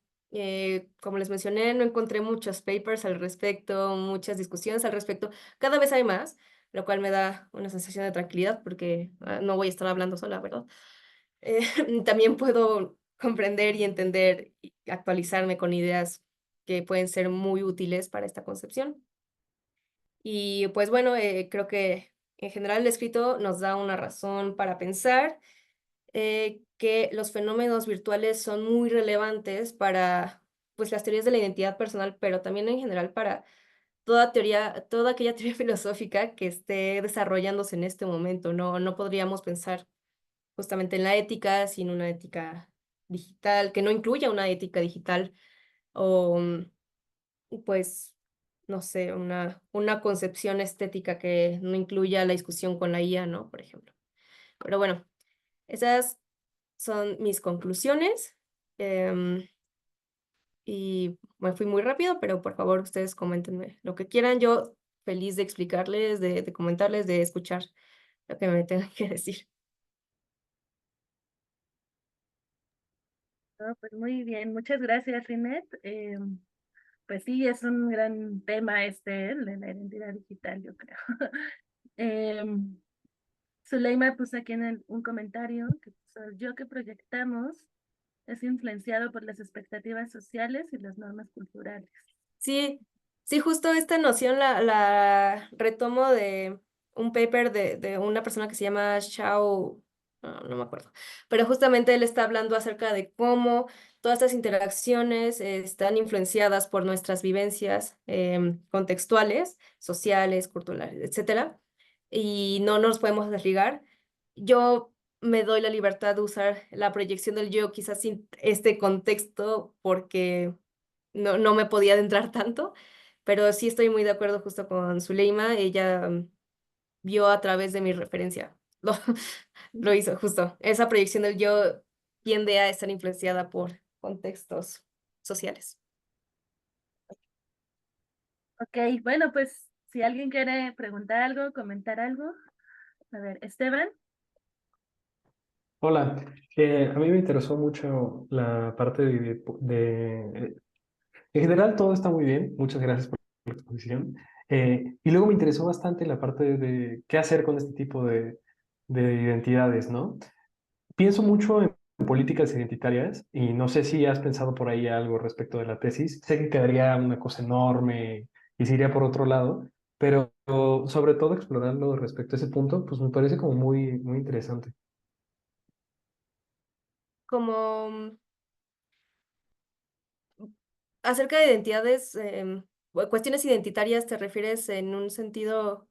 Como les mencioné, no encontré muchos papers al respecto, muchas discusiones al respecto. Cada vez hay más, lo cual me da una sensación de tranquilidad porque no voy a estar hablando sola, ¿verdad? También puedo comprender y entender y actualizarme con ideas que pueden ser muy útiles para esta concepción. Y pues bueno, creo que en general el escrito nos da una razón para pensar que los fenómenos virtuales son muy relevantes para pues las teorías de la identidad personal, pero también en general para toda aquella teoría filosófica que esté desarrollándose en este momento. No podríamos pensar justamente en la ética sin una ética digital, que no incluya una ética digital o pues, no sé, una concepción estética que no incluya la discusión con la IA, ¿no? Por ejemplo. Pero bueno, esas son mis conclusiones. Y me fui muy rápido, pero por favor ustedes coméntenme lo que quieran. Yo feliz de explicarles, de comentarles, de escuchar lo que me tengan que decir.
Pues muy bien, muchas gracias, Rinet. Pues sí, es un gran tema este, el de la identidad digital, yo creo. Em, Zuleima puso aquí en un comentario que puso, yo que proyectamos es influenciado por las expectativas sociales y las normas culturales.
Sí, sí, justo esta noción la retomo de un paper de una persona que se llama Xiao, no me acuerdo, pero justamente él está hablando acerca de cómo todas estas interacciones están influenciadas por nuestras vivencias contextuales, sociales, culturales, etcétera, y no nos podemos desligar. Yo me doy la libertad de usar la proyección del yo quizás sin este contexto porque no me podía adentrar tanto, pero sí estoy muy de acuerdo justo con Zuleima, ella vio a través de mi referencia, lo, lo hizo justo. Esa proyección del yo tiende a estar influenciada por contextos sociales.
Ok, bueno, pues si alguien quiere preguntar algo, comentar algo. A ver, Esteban.
Hola, a mí me interesó mucho la parte en general todo está muy bien, muchas gracias por la exposición. Y luego me interesó bastante la parte de qué hacer con este tipo de identidades, ¿no? Pienso mucho en políticas identitarias y no sé si has pensado por ahí algo respecto de la tesis. Sé que quedaría una cosa enorme y se iría por otro lado, pero sobre todo explorarlo respecto a ese punto, pues me parece como muy, muy interesante.
Como acerca de identidades, cuestiones identitarias, ¿te refieres en un sentido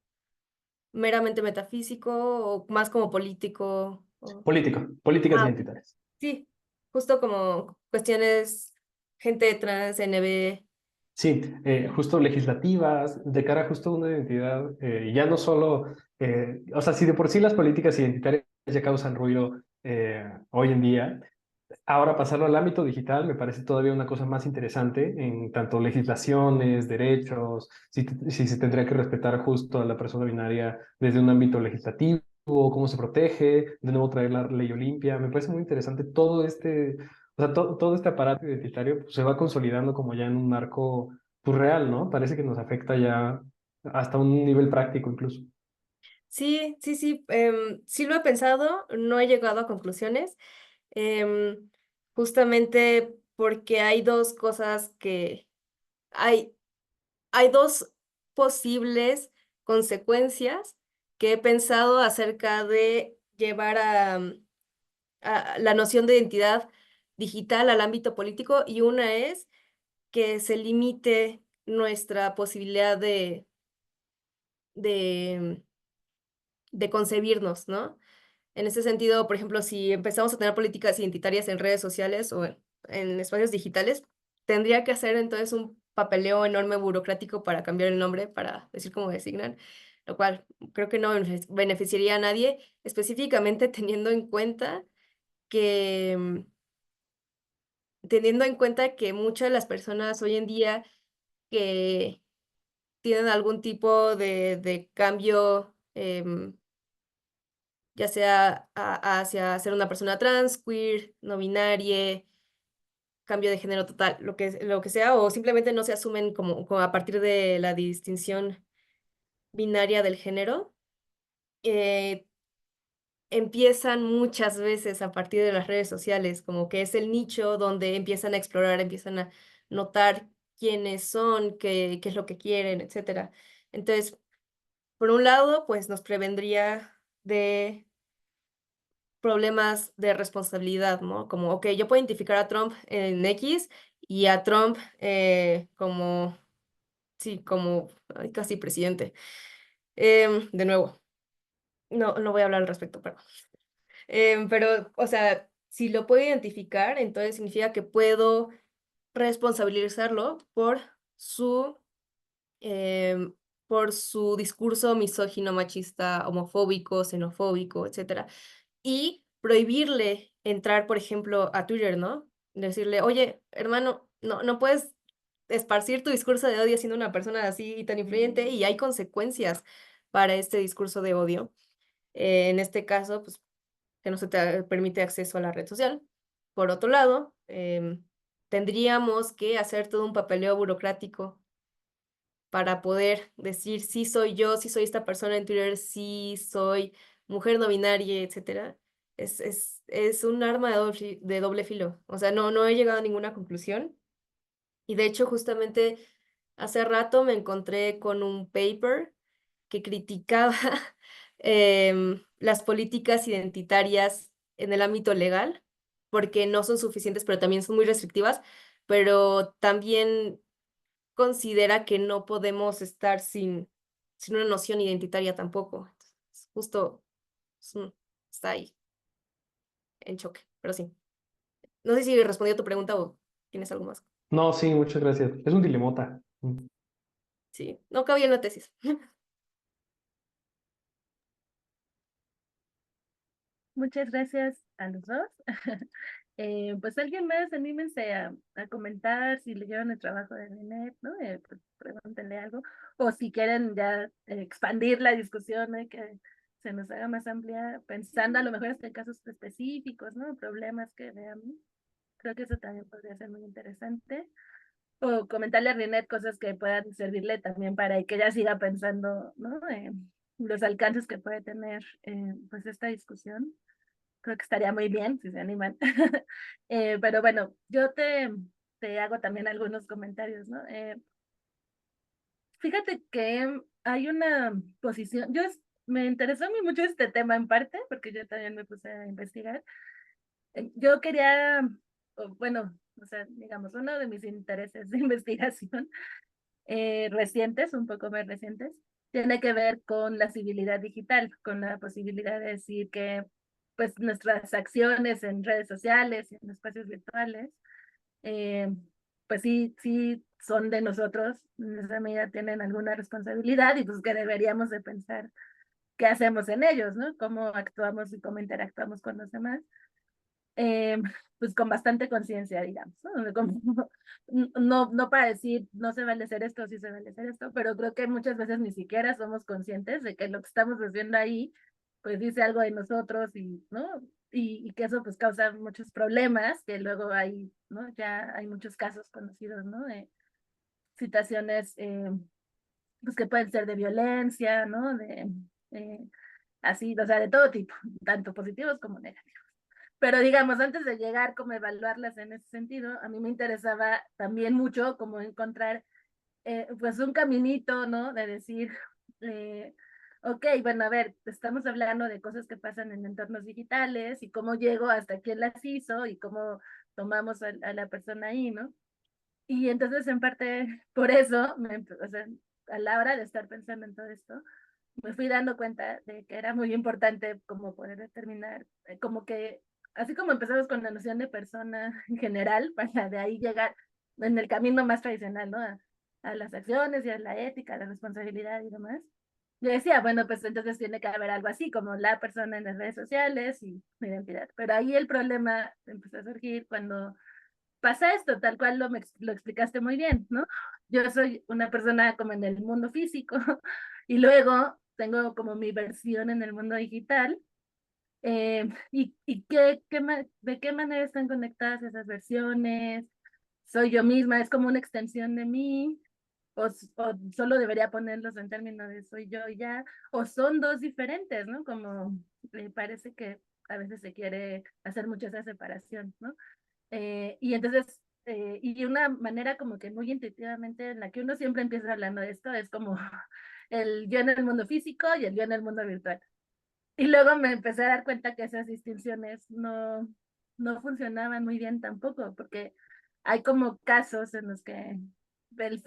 meramente metafísico o más como político?
Políticas
Ah,
identitarias.
sí, justo como cuestiones gente trans, NB.
Sí, justo legislativas, de cara justo a una identidad, ya no solo, o sea, si de por sí las políticas identitarias ya causan ruido hoy en día, ahora pasarlo al ámbito digital me parece todavía una cosa más interesante en tanto legislaciones, derechos, si se tendría que respetar justo a la persona binaria desde un ámbito legislativo, cómo se protege, de nuevo traer la ley Olimpia. Me parece muy interesante todo este, o sea, todo este aparato identitario pues, se va consolidando como ya en un marco pues, real, ¿no? Parece que nos afecta ya hasta un nivel práctico incluso.
Sí, sí, sí, sí lo he pensado, no he llegado a conclusiones, em, justamente porque hay dos cosas que hay, hay dos posibles consecuencias que he pensado acerca de llevar a la noción de identidad digital al ámbito político y una es que se limite nuestra posibilidad de, de concebirnos, ¿no? En ese sentido, por ejemplo, si empezamos a tener políticas identitarias en redes sociales o en espacios digitales, tendría que hacer entonces un papeleo enorme burocrático para cambiar el nombre, para decir cómo designan, lo cual creo que no beneficiaría a nadie, específicamente que, teniendo en cuenta que muchas de las personas hoy en día que tienen algún tipo de cambio, ya sea hacia ser una persona trans, queer, no binaria, cambio de género total, lo que sea, o simplemente no se asumen como a partir de la distinción binaria del género, eh, empiezan muchas veces a partir de las redes sociales, como que es el nicho donde empiezan a explorar, empiezan a notar quiénes son, qué es lo que quieren, etcétera. Entonces, por un lado, pues nos prevendría de problemas de responsabilidad, ¿no? Como, ok, yo puedo identificar a Trump en X y a Trump como, sí, como ay, casi presidente. De nuevo, no voy a hablar al respecto, perdón. Pero, o sea, si lo puedo identificar, entonces significa que puedo responsabilizarlo em, por su discurso misógino, machista, homofóbico, xenofóbico, etcétera. Y prohibirle entrar, por ejemplo, a Twitter, ¿no? Decirle, oye, hermano, no puedes esparcir tu discurso de odio siendo una persona así tan influyente y hay consecuencias para este discurso de odio. En este caso, pues, que no se te permite acceso a la red social. Por otro lado, tendríamos que hacer todo un papeleo burocrático para poder decir sí soy yo, sí soy esta persona en Twitter, sí soy mujer no binaria, etcétera. Es un arma de doble filo. O sea, no he llegado a ninguna conclusión. Y de hecho, justamente hace rato me encontré con un paper que criticaba las políticas identitarias en el ámbito legal, porque no son suficientes, pero también son muy restrictivas, pero también considera que no podemos estar sin una noción identitaria tampoco. Entonces, justo está ahí. en choque, pero sí. No sé si respondí a tu pregunta o tienes algo más.
No, sí, muchas gracias. Es un dilemota.
Sí, no cabía en la tesis.
Muchas gracias a los dos. Pues alguien más, anímense a comentar si leyeron el trabajo de Linet, ¿no? Pues, pregúntenle algo. O si quieren ya expandir la discusión, que se nos haga más amplia, pensando a lo mejor hasta en casos específicos, ¿no? Problemas que veamos. Creo que eso también podría ser muy interesante. O comentarle a Linet cosas que puedan servirle también para que ella siga pensando, ¿no? Los alcances que puede tener pues esta discusión. Creo que estaría muy bien si se animan. Pero bueno, yo te hago también algunos comentarios, ¿no? Fíjate que hay una posición, me interesó a mí mucho este tema en parte, porque yo también me puse a investigar. Yo quería, bueno, o sea, digamos, uno de mis intereses de investigación recientes, un poco más recientes, tiene que ver con la civilidad digital, con la posibilidad de decir que pues nuestras acciones en redes sociales y en espacios virtuales, eh, pues sí, sí son de nosotros, en esa medida tienen alguna responsabilidad y pues que deberíamos de pensar qué hacemos en ellos, ¿no? Cómo actuamos y cómo interactuamos con los demás eh, pues con bastante conciencia, digamos, ¿no? Como, no para decir no se vale hacer esto, sí se vale hacer esto, pero creo que muchas veces ni siquiera somos conscientes de que lo que estamos haciendo ahí, pues dice algo de nosotros y, ¿no? Y que eso pues causa muchos problemas, que luego hay, ¿no? Ya hay muchos casos conocidos, ¿no? De situaciones, pues que pueden ser de violencia, ¿no? Eh, así, o sea, de todo tipo, tanto positivos como negativos. Pero digamos, antes de llegar como a evaluarlas en ese sentido, a mí me interesaba también mucho como encontrar pues un caminito, ¿no? De decir, eh, ok, bueno, a ver, estamos hablando de cosas que pasan en entornos digitales y cómo llego hasta quién las hizo y cómo tomamos a la persona ahí, ¿no? Y entonces en parte por eso, o sea, a la hora de estar pensando en todo esto, me fui dando cuenta de que era muy importante como poder determinar, como que, así como empezamos con la noción de persona en general, para de ahí llegar en el camino más tradicional, ¿no? A las acciones y a la ética, a la responsabilidad y demás. Yo decía, bueno, pues entonces tiene que haber algo así como la persona en las redes sociales y mi identidad. Pero ahí el problema empezó a surgir cuando pasa esto, tal cual lo explicaste muy bien, ¿no? Yo soy una persona como en el mundo físico y luego tengo como mi versión en el mundo digital. Y de qué manera están conectadas esas versiones? ¿Soy yo misma? ¿Es como una extensión de mí? O solo debería ponerlos en términos de soy yo y ya? ¿O son dos diferentes, ¿no? Como parece que a veces se quiere hacer mucho esa separación, ¿no? Y entonces, y una manera como que muy intuitivamente en la que uno siempre empieza hablando de esto es como el yo en el mundo físico y el yo en el mundo virtual. Y luego me empecé a dar cuenta que esas distinciones no funcionaban muy bien tampoco, porque hay como casos en los que el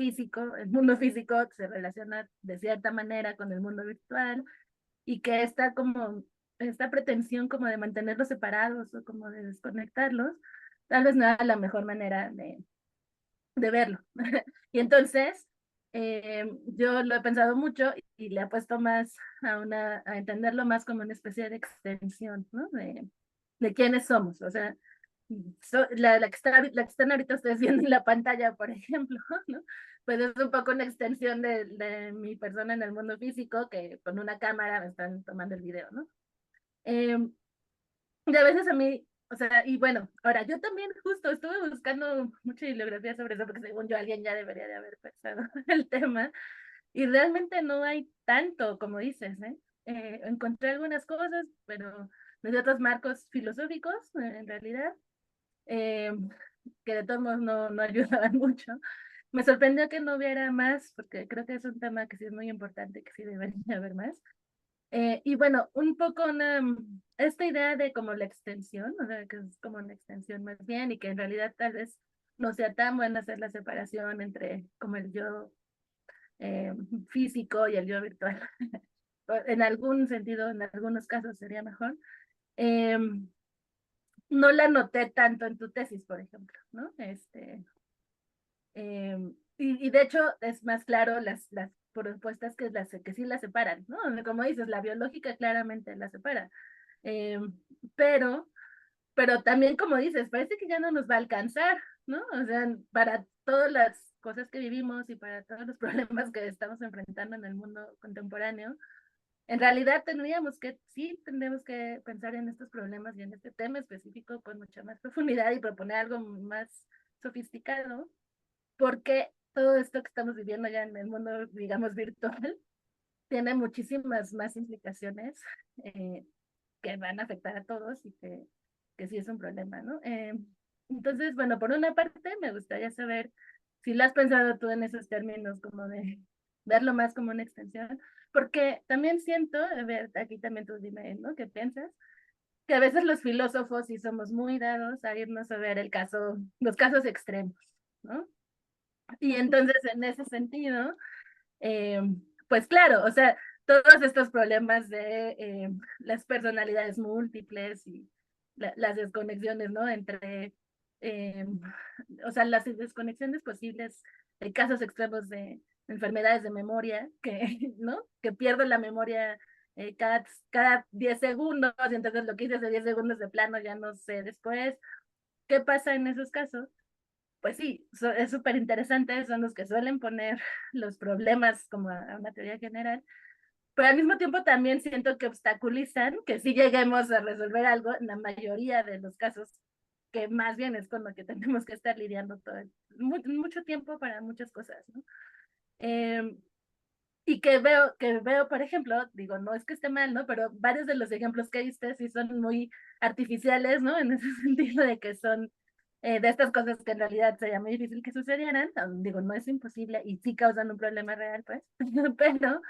mundo físico se relaciona de cierta manera con el mundo virtual y que está como esta pretensión como de mantenerlos separados o como de desconectarlos, tal vez no era la mejor manera de verlo. Y entonces, yo lo he pensado mucho y le he puesto más a entenderlo más como una especie de extensión, ¿no? De quiénes somos. O sea, la que están ahorita ustedes viendo en la pantalla, por ejemplo, ¿no? Pues es un poco una extensión de mi persona en el mundo físico que con una cámara me están tomando el video, ¿no? Eh, y a veces a mí, o sea, y bueno, ahora yo también justo estuve buscando mucha bibliografía sobre eso, porque según yo alguien ya debería de haber pensado el tema, y realmente no hay tanto como dices, ¿eh? Encontré algunas cosas, pero desde otros marcos filosóficos, en realidad, eh, que de todos modos no ayudaban mucho. Me sorprendió que no hubiera más, porque creo que es un tema que sí es muy importante, que sí debería haber más. Y bueno, un poco esta idea de como la extensión, o sea, que es como una extensión más bien y que en realidad tal vez no sea tan buena hacer la separación entre como el yo eh, físico y el yo virtual. En algún sentido, en algunos casos sería mejor. Eh, no la noté tanto en tu tesis, por ejemplo, ¿no? Y de hecho es más claro las propuestas que sí las separan, ¿no? Como dices, la biológica claramente la separa. Eh, pero, pero también, como dices, parece que ya no nos va a alcanzar, ¿no? O sea, para todas las cosas que vivimos y para todos los problemas que estamos enfrentando en el mundo contemporáneo, en realidad sí, tendríamos que pensar en estos problemas y en este tema específico con mucha más profundidad y proponer algo más sofisticado, porque todo esto que estamos viviendo ya en el mundo, digamos, virtual, tiene muchísimas más implicaciones eh, que van a afectar a todos y que sí es un problema, ¿no? Entonces, bueno, por una parte, me gustaría saber si lo has pensado tú en esos términos, como de verlo más como una extensión, porque también siento, a ver, aquí también tú dime, ¿no? ¿Qué piensas? Que a veces los filósofos sí somos muy dados a irnos a ver los casos extremos, ¿no? Y entonces, en ese sentido, eh, pues claro, o sea, todos estos problemas de las personalidades múltiples y las desconexiones, ¿no? Eh, o sea, las desconexiones posibles de casos extremos de enfermedades de memoria, ¿no? Que pierdo la memoria cada 10 segundos, y entonces lo que hice hace 10 segundos de plano ya no sé después. ¿Qué pasa en esos casos? Pues sí, es súper interesante, son los que suelen poner los problemas como a una teoría general, pero al mismo tiempo también siento que obstaculizan que sí lleguemos a resolver algo en la mayoría de los casos, que más bien es con lo que tenemos que estar lidiando mucho tiempo para muchas cosas, ¿no? Eh, y que veo, por ejemplo, digo, no es que esté mal, ¿no? Pero varios de los ejemplos que diste sí son muy artificiales, ¿no? En ese sentido de que son de estas cosas que en realidad sería muy difícil que sucedieran. Digo, no es imposible y sí causan un problema real, pues. Pero,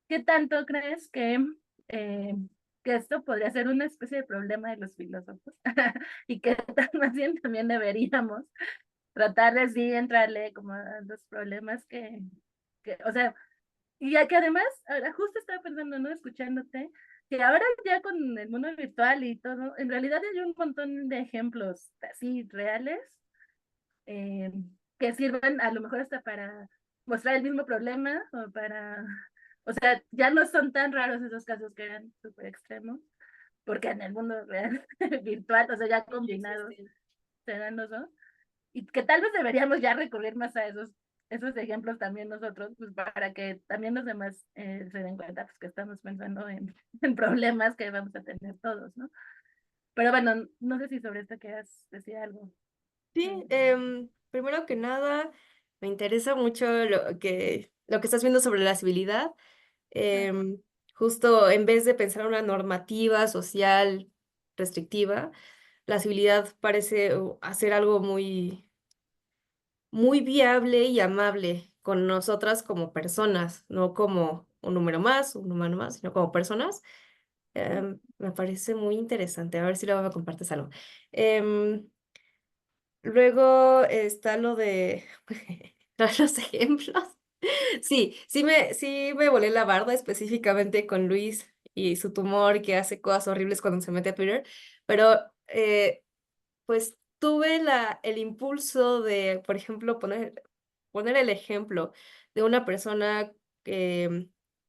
¿qué tanto crees eh, que esto podría ser una especie de problema de los filósofos? Y que más bien también deberíamos tratar de sí entrarle como a los problemas o sea, y ya que además, ahora justo estaba pensando, ¿no? Escuchándote, que ahora ya con el mundo virtual y todo, en realidad hay un montón de ejemplos así reales eh, que sirven a lo mejor hasta para mostrar el mismo problema o sea, ya no son tan raros esos casos que eran súper extremos, porque en el mundo real, virtual, o sea, ya combinados, se dan los dos. Y que tal vez deberíamos ya recurrir más a esos ejemplos también nosotros, pues para que también los demás se den cuenta pues, que estamos pensando en problemas que vamos a tener todos, ¿no? Pero bueno, no sé si sobre esto quieras decir algo.
Sí, primero que nada, me interesa mucho lo que estás viendo sobre la civilidad.
Claro.
Justo en vez de pensar una normativa social restrictiva, la civilidad parece hacer algo muy, muy viable y amable con nosotras como personas, no como un número más, un humano más, sino como personas. Me parece muy interesante. A ver si luego me compartes algo. Em, Luego está lo de los ejemplos. Sí me volé la barda específicamente con Luis y su tumor que hace cosas horribles cuando se mete a Twitter, pero pues tuve el impulso de, por ejemplo, poner el ejemplo de una persona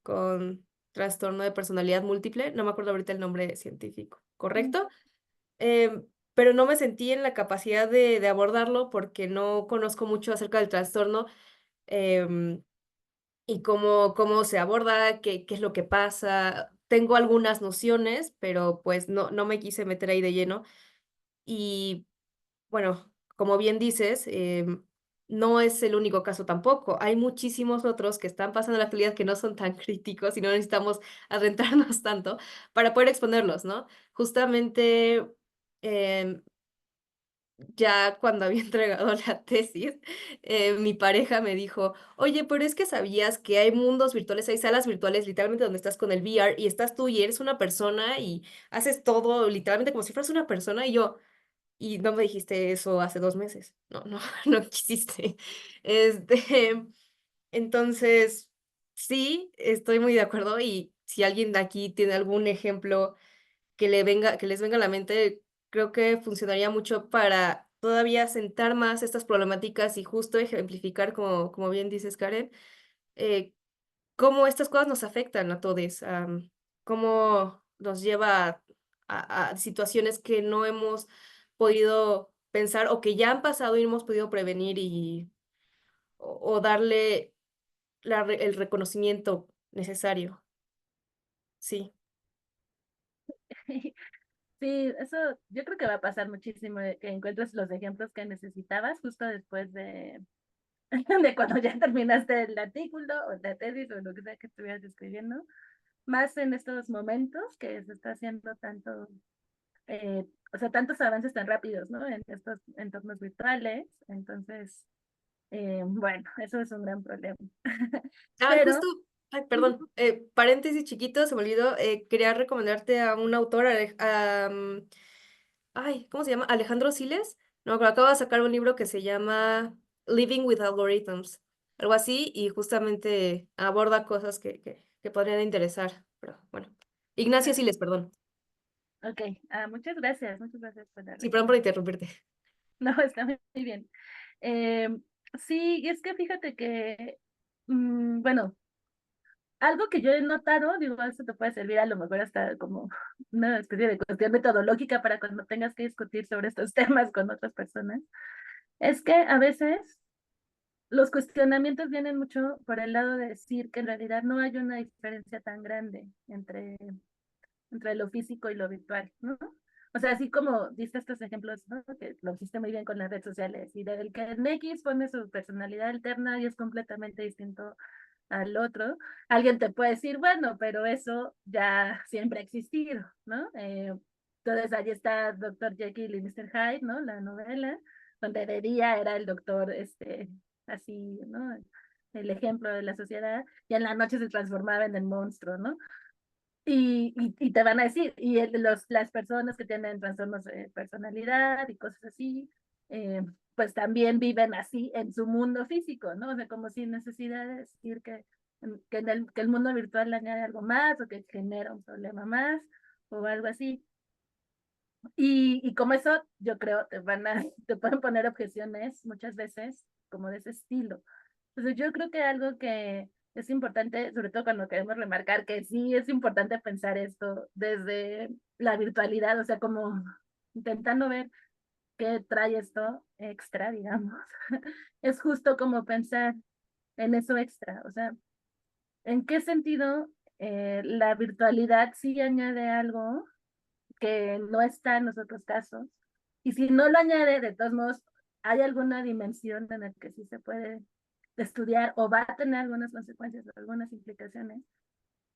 con trastorno de personalidad múltiple, no me acuerdo ahorita el nombre científico,
Mm.
¿correcto? Pero no me sentí en la capacidad de abordarlo porque no conozco mucho acerca del trastorno em, y cómo se aborda, qué es lo que pasa. Tengo algunas nociones, pero pues no me quise meter ahí de lleno. Y bueno, como bien dices, no es el único caso tampoco. Hay muchísimos otros que están pasando en la actualidad que no son tan críticos y no necesitamos adentrarnos tanto para poder exponerlos, ¿no? Justamente em, ya cuando había entregado la tesis, mi pareja me dijo, oye, pero es que sabías que hay mundos virtuales, hay salas virtuales literalmente donde estás con el VR y estás tú y eres una persona y haces todo literalmente como si fueras una persona y yo, y no me dijiste eso hace 2 meses, no, no quisiste. Este, entonces, sí, estoy muy de acuerdo y si alguien de aquí tiene algún ejemplo que les venga a la mente, creo que funcionaría mucho para todavía sentar más estas problemáticas y justo ejemplificar, como bien dices, Karen, eh, cómo estas cosas nos afectan a todos, cómo nos lleva a situaciones que no hemos podido pensar o que ya han pasado y no hemos podido prevenir o darle el reconocimiento necesario. Sí.
Sí, eso yo creo que va a pasar muchísimo, que encuentres los ejemplos que necesitabas justo después de cuando ya terminaste el artículo o la tesis o lo que sea que estuvieras escribiendo, más en estos momentos que se está haciendo tanto, o sea, tantos avances tan rápidos, ¿no? En estos entornos virtuales. Entonces, bueno, eso es un gran problema.
Justo,
Pero,
ay, perdón, paréntesis chiquito, se me olvidó, quería recomendarte a un autor, ay, ¿cómo se llama? Alejandro Siles, no, pero acaba de sacar un libro que se llama Living with Algorithms, algo así, y justamente aborda cosas que podrían interesar, pero bueno. Ignacio Siles, perdón.
ok, muchas gracias por la
Sí, perdón por
recomendación.
interrumpirte.
No, está muy bien. Eh, sí, y es que fíjate que, bueno, algo que yo he notado, digo, eso te puede servir a lo mejor hasta como una especie de cuestión metodológica para cuando tengas que discutir sobre estos temas con otras personas, es que a veces los cuestionamientos vienen mucho por el lado de decir que en realidad no hay una diferencia tan grande entre lo físico y lo virtual, ¿no? O sea, así como diste estos ejemplos, ¿no? Que lo hiciste muy bien con las redes sociales, y del que en X pone su personalidad alterna y es completamente distinto al otro, alguien te puede decir, bueno, pero eso ya siempre ha existido, ¿no? Entonces ahí está Dr. Jekyll y Mr. Hyde, ¿no? La novela, donde de día era el doctor, así, ¿no? El ejemplo de la sociedad, y en la noche se transformaba en el monstruo, ¿no? Y te van a decir, las personas que tienen trastornos de personalidad y cosas así, pues también viven así en su mundo físico, ¿no? O sea, como sin necesidad de decir que el mundo virtual le añade algo más o que genera un problema más o algo así. Y como eso, yo creo, te pueden poner objeciones muchas veces como de ese estilo. Entonces yo creo que algo que es importante, sobre todo cuando queremos remarcar que sí es importante pensar esto desde la virtualidad, o sea, como intentando ver qué trae esto extra, digamos, es justo como pensar en eso extra, o sea, en qué sentido la virtualidad sí añade algo que no está en los otros casos. Y si no lo añade, de todos modos, hay alguna dimensión en la que sí se puede estudiar o va a tener algunas consecuencias o algunas implicaciones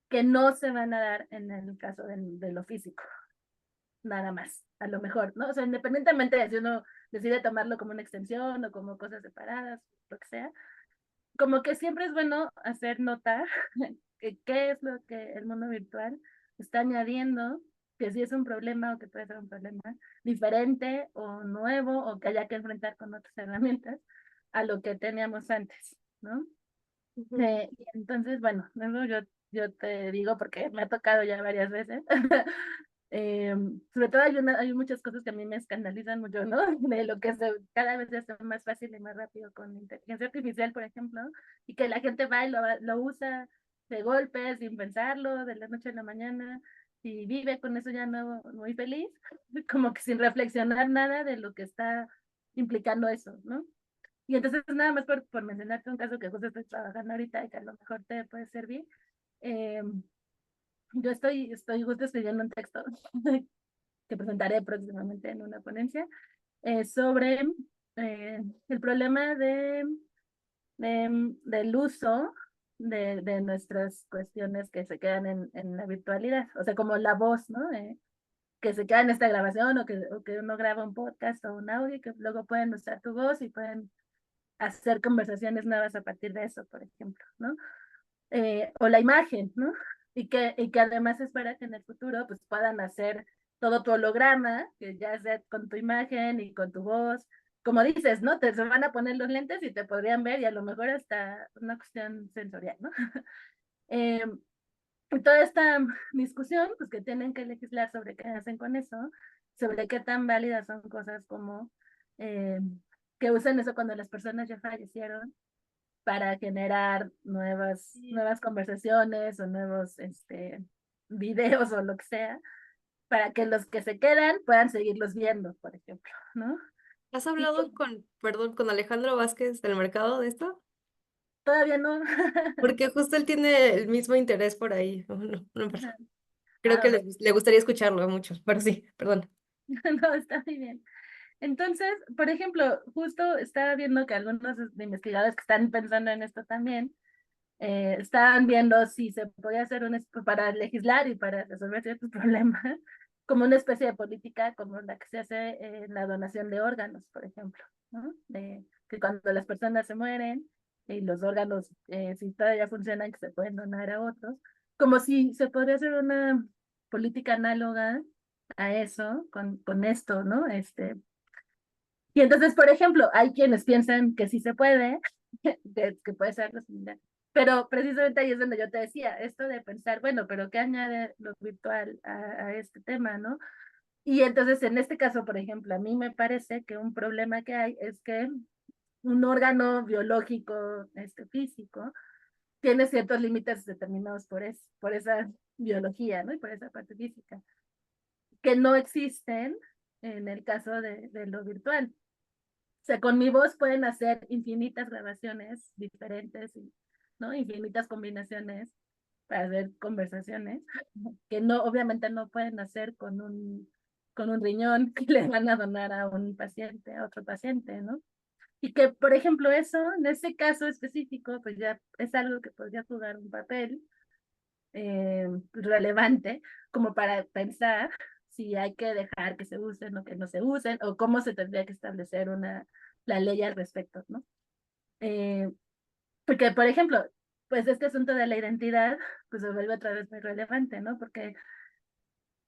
que no se van a dar en el caso de lo físico, nada más, a lo mejor, ¿no? O sea, independientemente de si uno decide tomarlo como una extensión o como cosas separadas, lo que sea, como que siempre es bueno hacer notar que qué es lo que el mundo virtual está añadiendo, que si es un problema o que puede ser un problema diferente o nuevo o que haya que enfrentar con otras herramientas a lo que teníamos antes, ¿no?
Ujú.
Y entonces, bueno, eso yo te digo porque me ha tocado ya varias veces. Sobre todo hay muchas cosas que a mí me escandalizan mucho, ¿no? De lo que cada vez se hace más fácil y más rápido con inteligencia artificial, por ejemplo, y que la gente va y lo usa de golpe, sin pensarlo, de la noche a la mañana, y vive con eso ya no, muy feliz, como que sin reflexionar nada de lo que está implicando eso, ¿no? Y entonces, nada más por mencionarte un caso que justo estoy trabajando ahorita y que a lo mejor te puede servir. eh, yo estoy justo escribiendo un texto que presentaré próximamente en una ponencia sobre el problema del uso de nuestras cuestiones que se quedan en la virtualidad, o sea, como la voz, ¿no? Que se queda en esta grabación o que uno graba un podcast o un audio y que luego pueden usar tu voz y pueden hacer conversaciones nuevas a partir de eso, por ejemplo, ¿no? O la imagen, ¿no? Y que además es para que en el futuro pues puedan hacer todo tu holograma, que ya sea con tu imagen y con tu voz, como dices, ¿no? Se van a poner los lentes y te podrían ver y a lo mejor hasta una cuestión sensorial, ¿no? Toda esta discusión, pues que tienen que legislar sobre qué hacen con eso, sobre qué tan válidas son cosas como que usan eso cuando las personas ya fallecieron para generar nuevas conversaciones o nuevos videos o lo que sea, para que los que se quedan puedan seguirlos viendo, por ejemplo, ¿no?
¿Has
Y
hablado perdón, con Alejandro Vázquez del mercado de esto?
todavía no.
Porque justo él tiene el mismo interés por ahí. No, pasa. Creo que
Ah,
le gustaría escucharlo a muchos, pero sí, perdón.
no, está muy bien. Entonces, por ejemplo, justo estaba viendo que algunos de investigadores que están pensando en esto también estaban viendo si se podía hacer para legislar y para resolver ciertos problemas, como una especie de política como la que se hace en la donación de órganos, por ejemplo, ¿no? De que cuando las personas se mueren y los órganos, si todavía funcionan, que se pueden donar a otros, como si se podría hacer una política análoga a eso con esto, ¿no? Y entonces, por ejemplo, hay quienes piensan que sí se puede, que puede ser algo similar. Pero precisamente ahí es donde yo te decía, esto de pensar, bueno, pero ¿qué añade lo virtual a este tema, no? Y entonces, en este caso, por ejemplo, a mí me parece que un problema que hay es que un órgano biológico, físico, tiene ciertos límites determinados por esa biología, ¿no? Y por esa parte física, que no existen en el caso de lo virtual. O sea, con mi voz pueden hacer infinitas grabaciones diferentes, ¿no? Infinitas combinaciones para hacer conversaciones que no, obviamente no pueden hacer con un riñón que le van a donar a un paciente, a otro paciente, ¿no? Y que, por ejemplo, eso, en ese caso específico, pues ya es algo que podría jugar un papel relevante como para pensar si hay que dejar que se usen o que no se usen, o cómo se tendría que establecer la ley al respecto, ¿no? Eh, porque, por ejemplo, pues este asunto de la identidad, pues se vuelve otra vez muy relevante, ¿no? Porque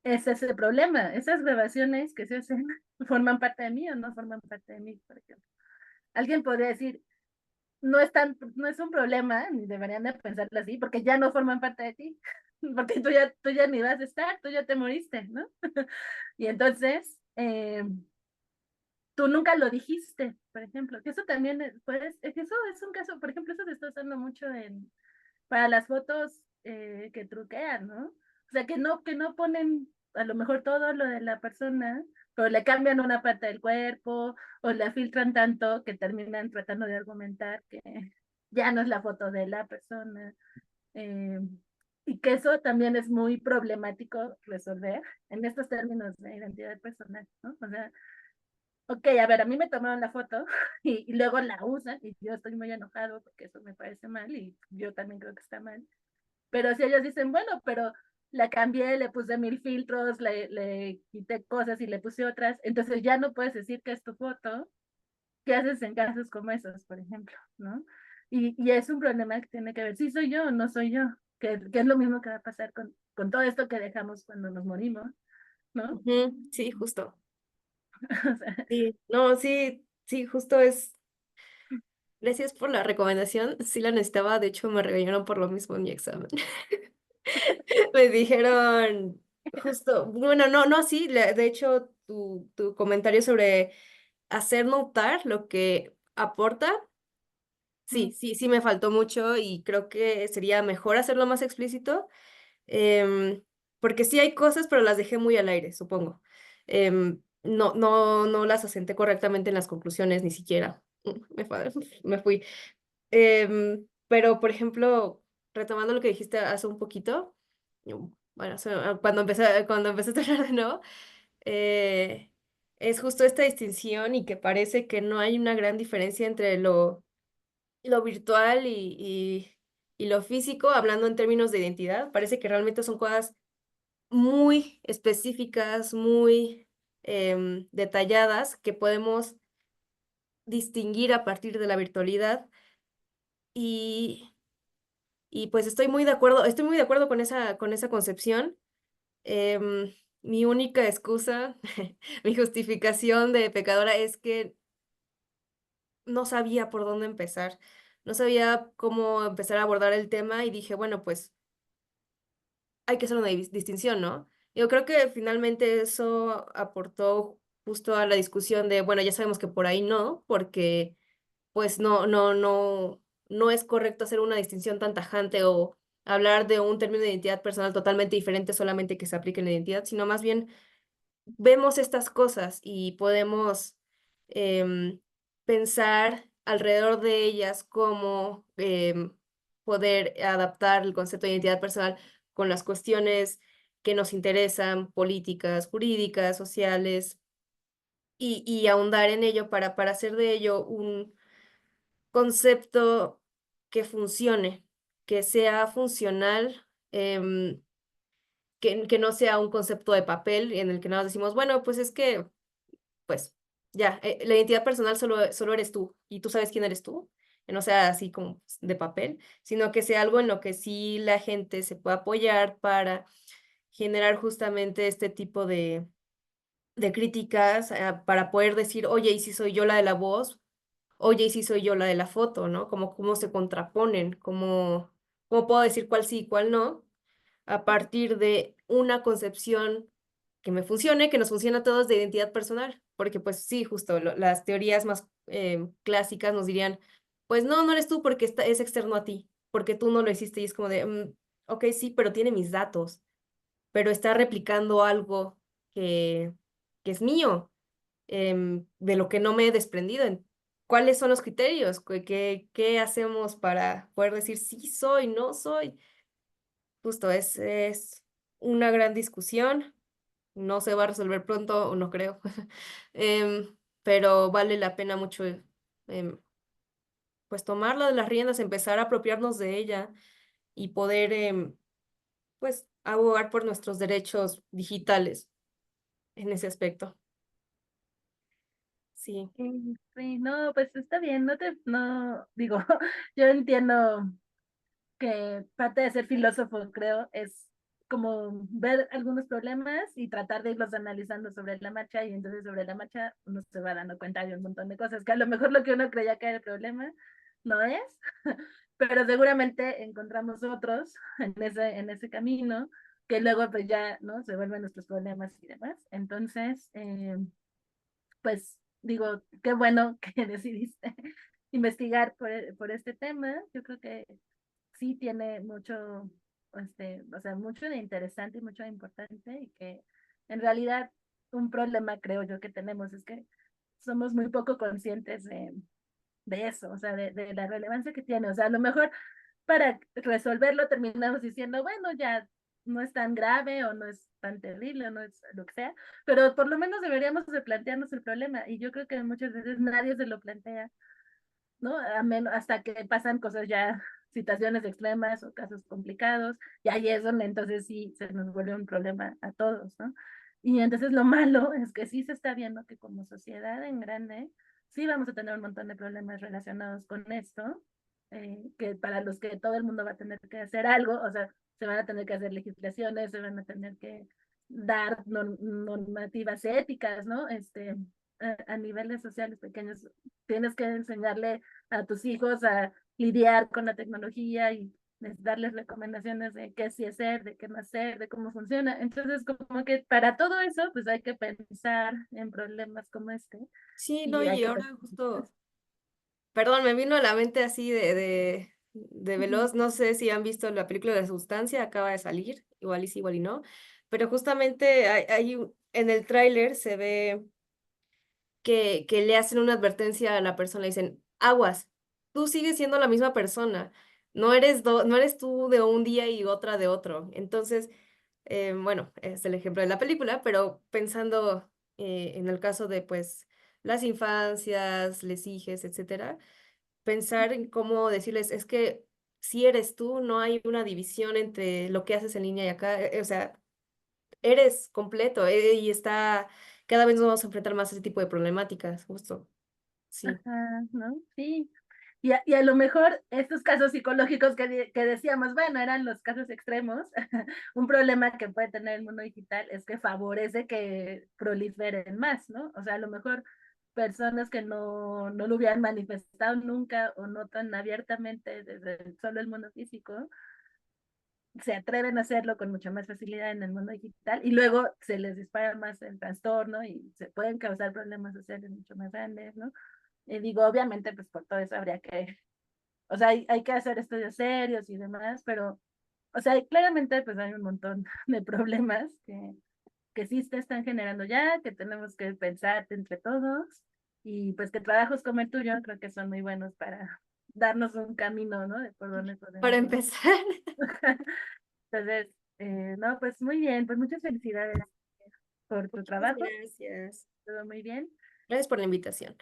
ese es el problema, esas grabaciones que se hacen forman parte de mí o no forman parte de mí, por ejemplo. Alguien podría decir, no es un problema, ni deberían de pensarlo así, porque ya no forman parte de ti, porque tú ya ni vas a estar, tú ya te moriste, ¿no? Y entonces, tú nunca lo dijiste, por ejemplo, que eso también es que eso es un caso, por ejemplo, eso se está usando mucho para las fotos que truquean, ¿no? O sea, que no ponen a lo mejor todo lo de la persona, pero le cambian una parte del cuerpo o la filtran tanto que terminan tratando de argumentar que ya no es la foto de la persona. eh, y que eso también es muy problemático resolver en estos términos de identidad personal, ¿no? O sea, ok, a ver, a mí me tomaron la foto y luego la usan y yo estoy muy enojado porque eso me parece mal y yo también creo que está mal. Pero si ellos dicen, bueno, pero la cambié, le puse 1000 filtros, le quité cosas y le puse otras, entonces ya no puedes decir que es tu foto. ¿Qué haces en casos como esos, por ejemplo? ¿No? Y es un problema que tiene que ver, si soy yo o no soy yo, que es lo mismo que va a pasar con todo esto que dejamos cuando nos morimos, ¿no?
Ujú, sí, justo.
O sea,
Sí, no, sí, sí, justo es. Gracias por la recomendación. Sí la necesitaba, de hecho me regañaron por lo mismo en mi examen. Me dijeron justo, bueno, no, sí, de hecho tu comentario sobre hacer notar lo que aporta, sí me faltó mucho y creo que sería mejor hacerlo más explícito, porque sí hay cosas, pero las dejé muy al aire, supongo. No las asenté correctamente en las conclusiones, ni siquiera. Me fui. Pero, por ejemplo, retomando lo que dijiste hace un poquito, bueno, cuando empezaste a hablar de nuevo, eh, es justo esta distinción y que parece que no hay una gran diferencia entre lo virtual y lo físico, hablando en términos de identidad. Parece que realmente son cosas muy específicas, muy detalladas que podemos distinguir a partir de la virtualidad. Y pues estoy muy de acuerdo con esa concepción. Em, Mi única excusa, mi justificación de pecadora es que no sabía por dónde empezar, no sabía cómo empezar a abordar el tema y dije, bueno, pues hay que hacer una distinción, ¿no? Yo creo que finalmente eso aportó justo a la discusión de, bueno, ya sabemos que por ahí no, porque pues no es correcto hacer una distinción tan tajante o hablar de un término de identidad personal totalmente diferente solamente que se aplique en la identidad, sino más bien vemos estas cosas y podemos em, pensar alrededor de ellas cómo poder adaptar el concepto de identidad personal con las cuestiones que nos interesan, políticas, jurídicas, sociales, y ahondar en ello para hacer de ello un concepto que funcione, que sea funcional, que no sea un concepto de papel en el que nada más decimos, bueno, pues es que, pues ya, la identidad personal solo eres tú y tú sabes quién eres tú, que no sea así como pues, de papel, sino que sea algo en lo que sí la gente se pueda apoyar para generar justamente este tipo de críticas, para poder decir, oye, ¿y si soy yo la de la voz? Oye, ¿y si soy yo la de la foto, no? Como cómo se contraponen, cómo puedo decir cuál sí y cuál no, a partir de una concepción que me funcione, que nos funcione a todos de identidad personal, porque pues sí, justo las teorías más clásicas nos dirían, pues no eres tú porque es externo a ti, porque tú no lo hiciste y es como de, ok, sí, pero tiene mis datos, pero está replicando algo que, que es mío, de lo que no me he desprendido. ¿Cuáles son los criterios? ¿Qué hacemos para poder decir sí soy, no soy? Justo es una gran discusión. No se va a resolver pronto, o no creo. Pero vale la pena mucho pues tomarla de las riendas, empezar a apropiarnos de ella y poder pues abogar por nuestros derechos digitales en ese aspecto. Sí.
Sí, sí, no, pues está bien, no, digo, yo entiendo que parte de ser filósofo, creo, es como ver algunos problemas y tratar de irlos analizando sobre la marcha y entonces sobre la marcha uno se va dando cuenta de un montón de cosas que a lo mejor lo que uno creía que era el problema no es, pero seguramente encontramos otros en ese camino que luego pues ya, ¿no? Se vuelven nuestros problemas y demás. Entonces, pues digo, qué bueno que decidiste investigar por este tema. Yo creo que sí tiene mucho, o sea, mucho de interesante y mucho de importante y que en realidad un problema creo yo que tenemos es que somos muy poco conscientes de eso, o sea, de la relevancia que tiene. O sea, a lo mejor para resolverlo terminamos diciendo, bueno, ya no es tan grave o no es tan terrible o no es lo que sea, pero por lo menos deberíamos de plantearnos el problema y yo creo que muchas veces nadie se lo plantea, ¿no? A menos, hasta que pasan cosas ya, situaciones extremas o casos complicados, y ahí es donde entonces sí se nos vuelve un problema a todos, ¿no? Y entonces lo malo es que sí se está viendo que como sociedad en grande, sí vamos a tener un montón de problemas relacionados con esto, que para los que todo el mundo va a tener que hacer algo, o sea, se van a tener que hacer legislaciones, se van a tener que dar normativas éticas, ¿no? A niveles sociales pequeños, tienes que enseñarle a tus hijos a lidiar con la tecnología y darles recomendaciones de qué sí hacer, de qué no hacer, de cómo funciona. Entonces, como que para todo eso, pues hay que pensar en problemas como este
Sí, no,
y hay
y
que
ahora
pensar.
justo, perdón, me vino a la mente así de veloz, no sé si han visto la película de Sustancia, acaba de salir, igual y sí, igual y no, pero justamente en el tráiler se ve que le hacen una advertencia a la persona, le dicen, aguas, tú sigues siendo la misma persona, no eres tú de un día y otra de otro. Entonces, bueno, es el ejemplo de la película, pero pensando en el caso de, pues, las infancias, les hijes, etcétera, pensar en cómo decirles, es que si eres tú, no hay una división entre lo que haces en línea y acá, o sea, eres completo, cada vez nos vamos a enfrentar más a ese tipo de problemáticas, justo, sí.
Ajá, ¿no? Sí. Y a lo mejor estos casos psicológicos que decíamos, bueno, eran los casos extremos, un problema que puede tener el mundo digital es que favorece que proliferen más, ¿no? O sea, a lo mejor personas que no lo hubieran manifestado nunca o no tan abiertamente desde solo el mundo físico, se atreven a hacerlo con mucha más facilidad en el mundo digital y luego se les dispara más el trastorno y se pueden causar problemas sociales mucho más grandes, ¿no? Y digo, obviamente, pues por todo eso habría que, o sea, hay que hacer estudios serios y demás, pero, o sea, claramente pues hay un montón de problemas que sí te están generando ya, que tenemos que pensar entre todos y pues que trabajos como el tuyo creo que son muy buenos para darnos un camino, ¿no? De por dónde
Para
podemos ir.
empezar.
Entonces, no, pues muy bien, pues muchas felicidades por tu trabajo,
Gracias.
todo muy bien.
Gracias por la invitación.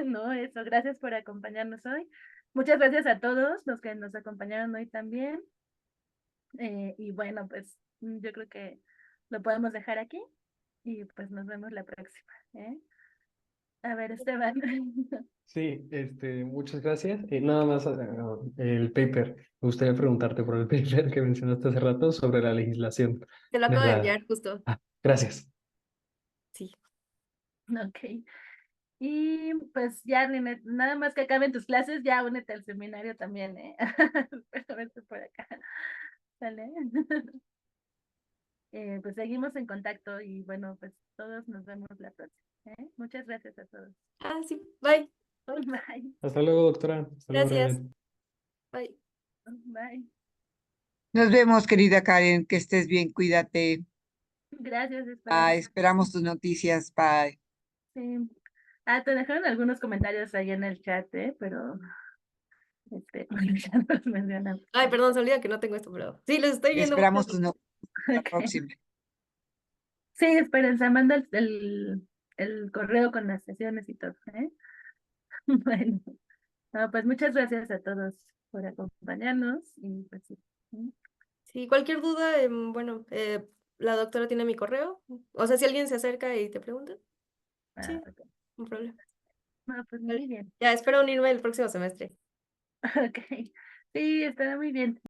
No, eso, gracias por acompañarnos hoy. Muchas gracias a todos los que nos acompañaron hoy también. Y bueno, pues yo creo que lo podemos dejar aquí y pues nos vemos la próxima, ¿eh? A ver, Esteban.
Sí, muchas gracias. Nada más el paper. Me gustaría preguntarte por el paper que mencionaste hace rato sobre la legislación
Te lo
de
acabo de
la...
enviar justo.
Ah, gracias.
Sí.
Ok. Y pues ya, Linet, nada más que acaben tus clases, ya únete al seminario también, ¿eh? Espero verte por acá. ¿Sale? Pues seguimos en contacto y bueno, pues todos nos vemos la próxima, ¿eh? Muchas gracias a todos.
Ah, sí. Bye. Bye.
Bye.
Hasta luego, doctora. Hasta luego,
Gracias.
René.
Bye.
Bye.
Nos vemos, querida Karen, que estés bien, cuídate.
Gracias,
Bye,
esperamos.
esperamos tus noticias. Bye.
Sí. Ah, te dejaron algunos comentarios ahí en el chat, ¿eh? Pero bueno, ya no los mencionamos.
Ay, perdón, se olvida que no tengo esto, pero sí, los estoy viendo.
Esperamos tus noticias la
Ok.
próxima.
Sí, espérense, manda el correo con las sesiones y todo, ¿eh? Bueno, no, pues muchas gracias a todos por acompañarnos y pues sí.
Sí, cualquier duda, bueno, la doctora tiene mi correo. O sea, si alguien se acerca y te pregunta,
Ah,
sí,
ok.
no problema.
No, pues
Vale.
muy bien.
Ya, espero unirme el próximo semestre.
Ok. Sí, estará muy bien.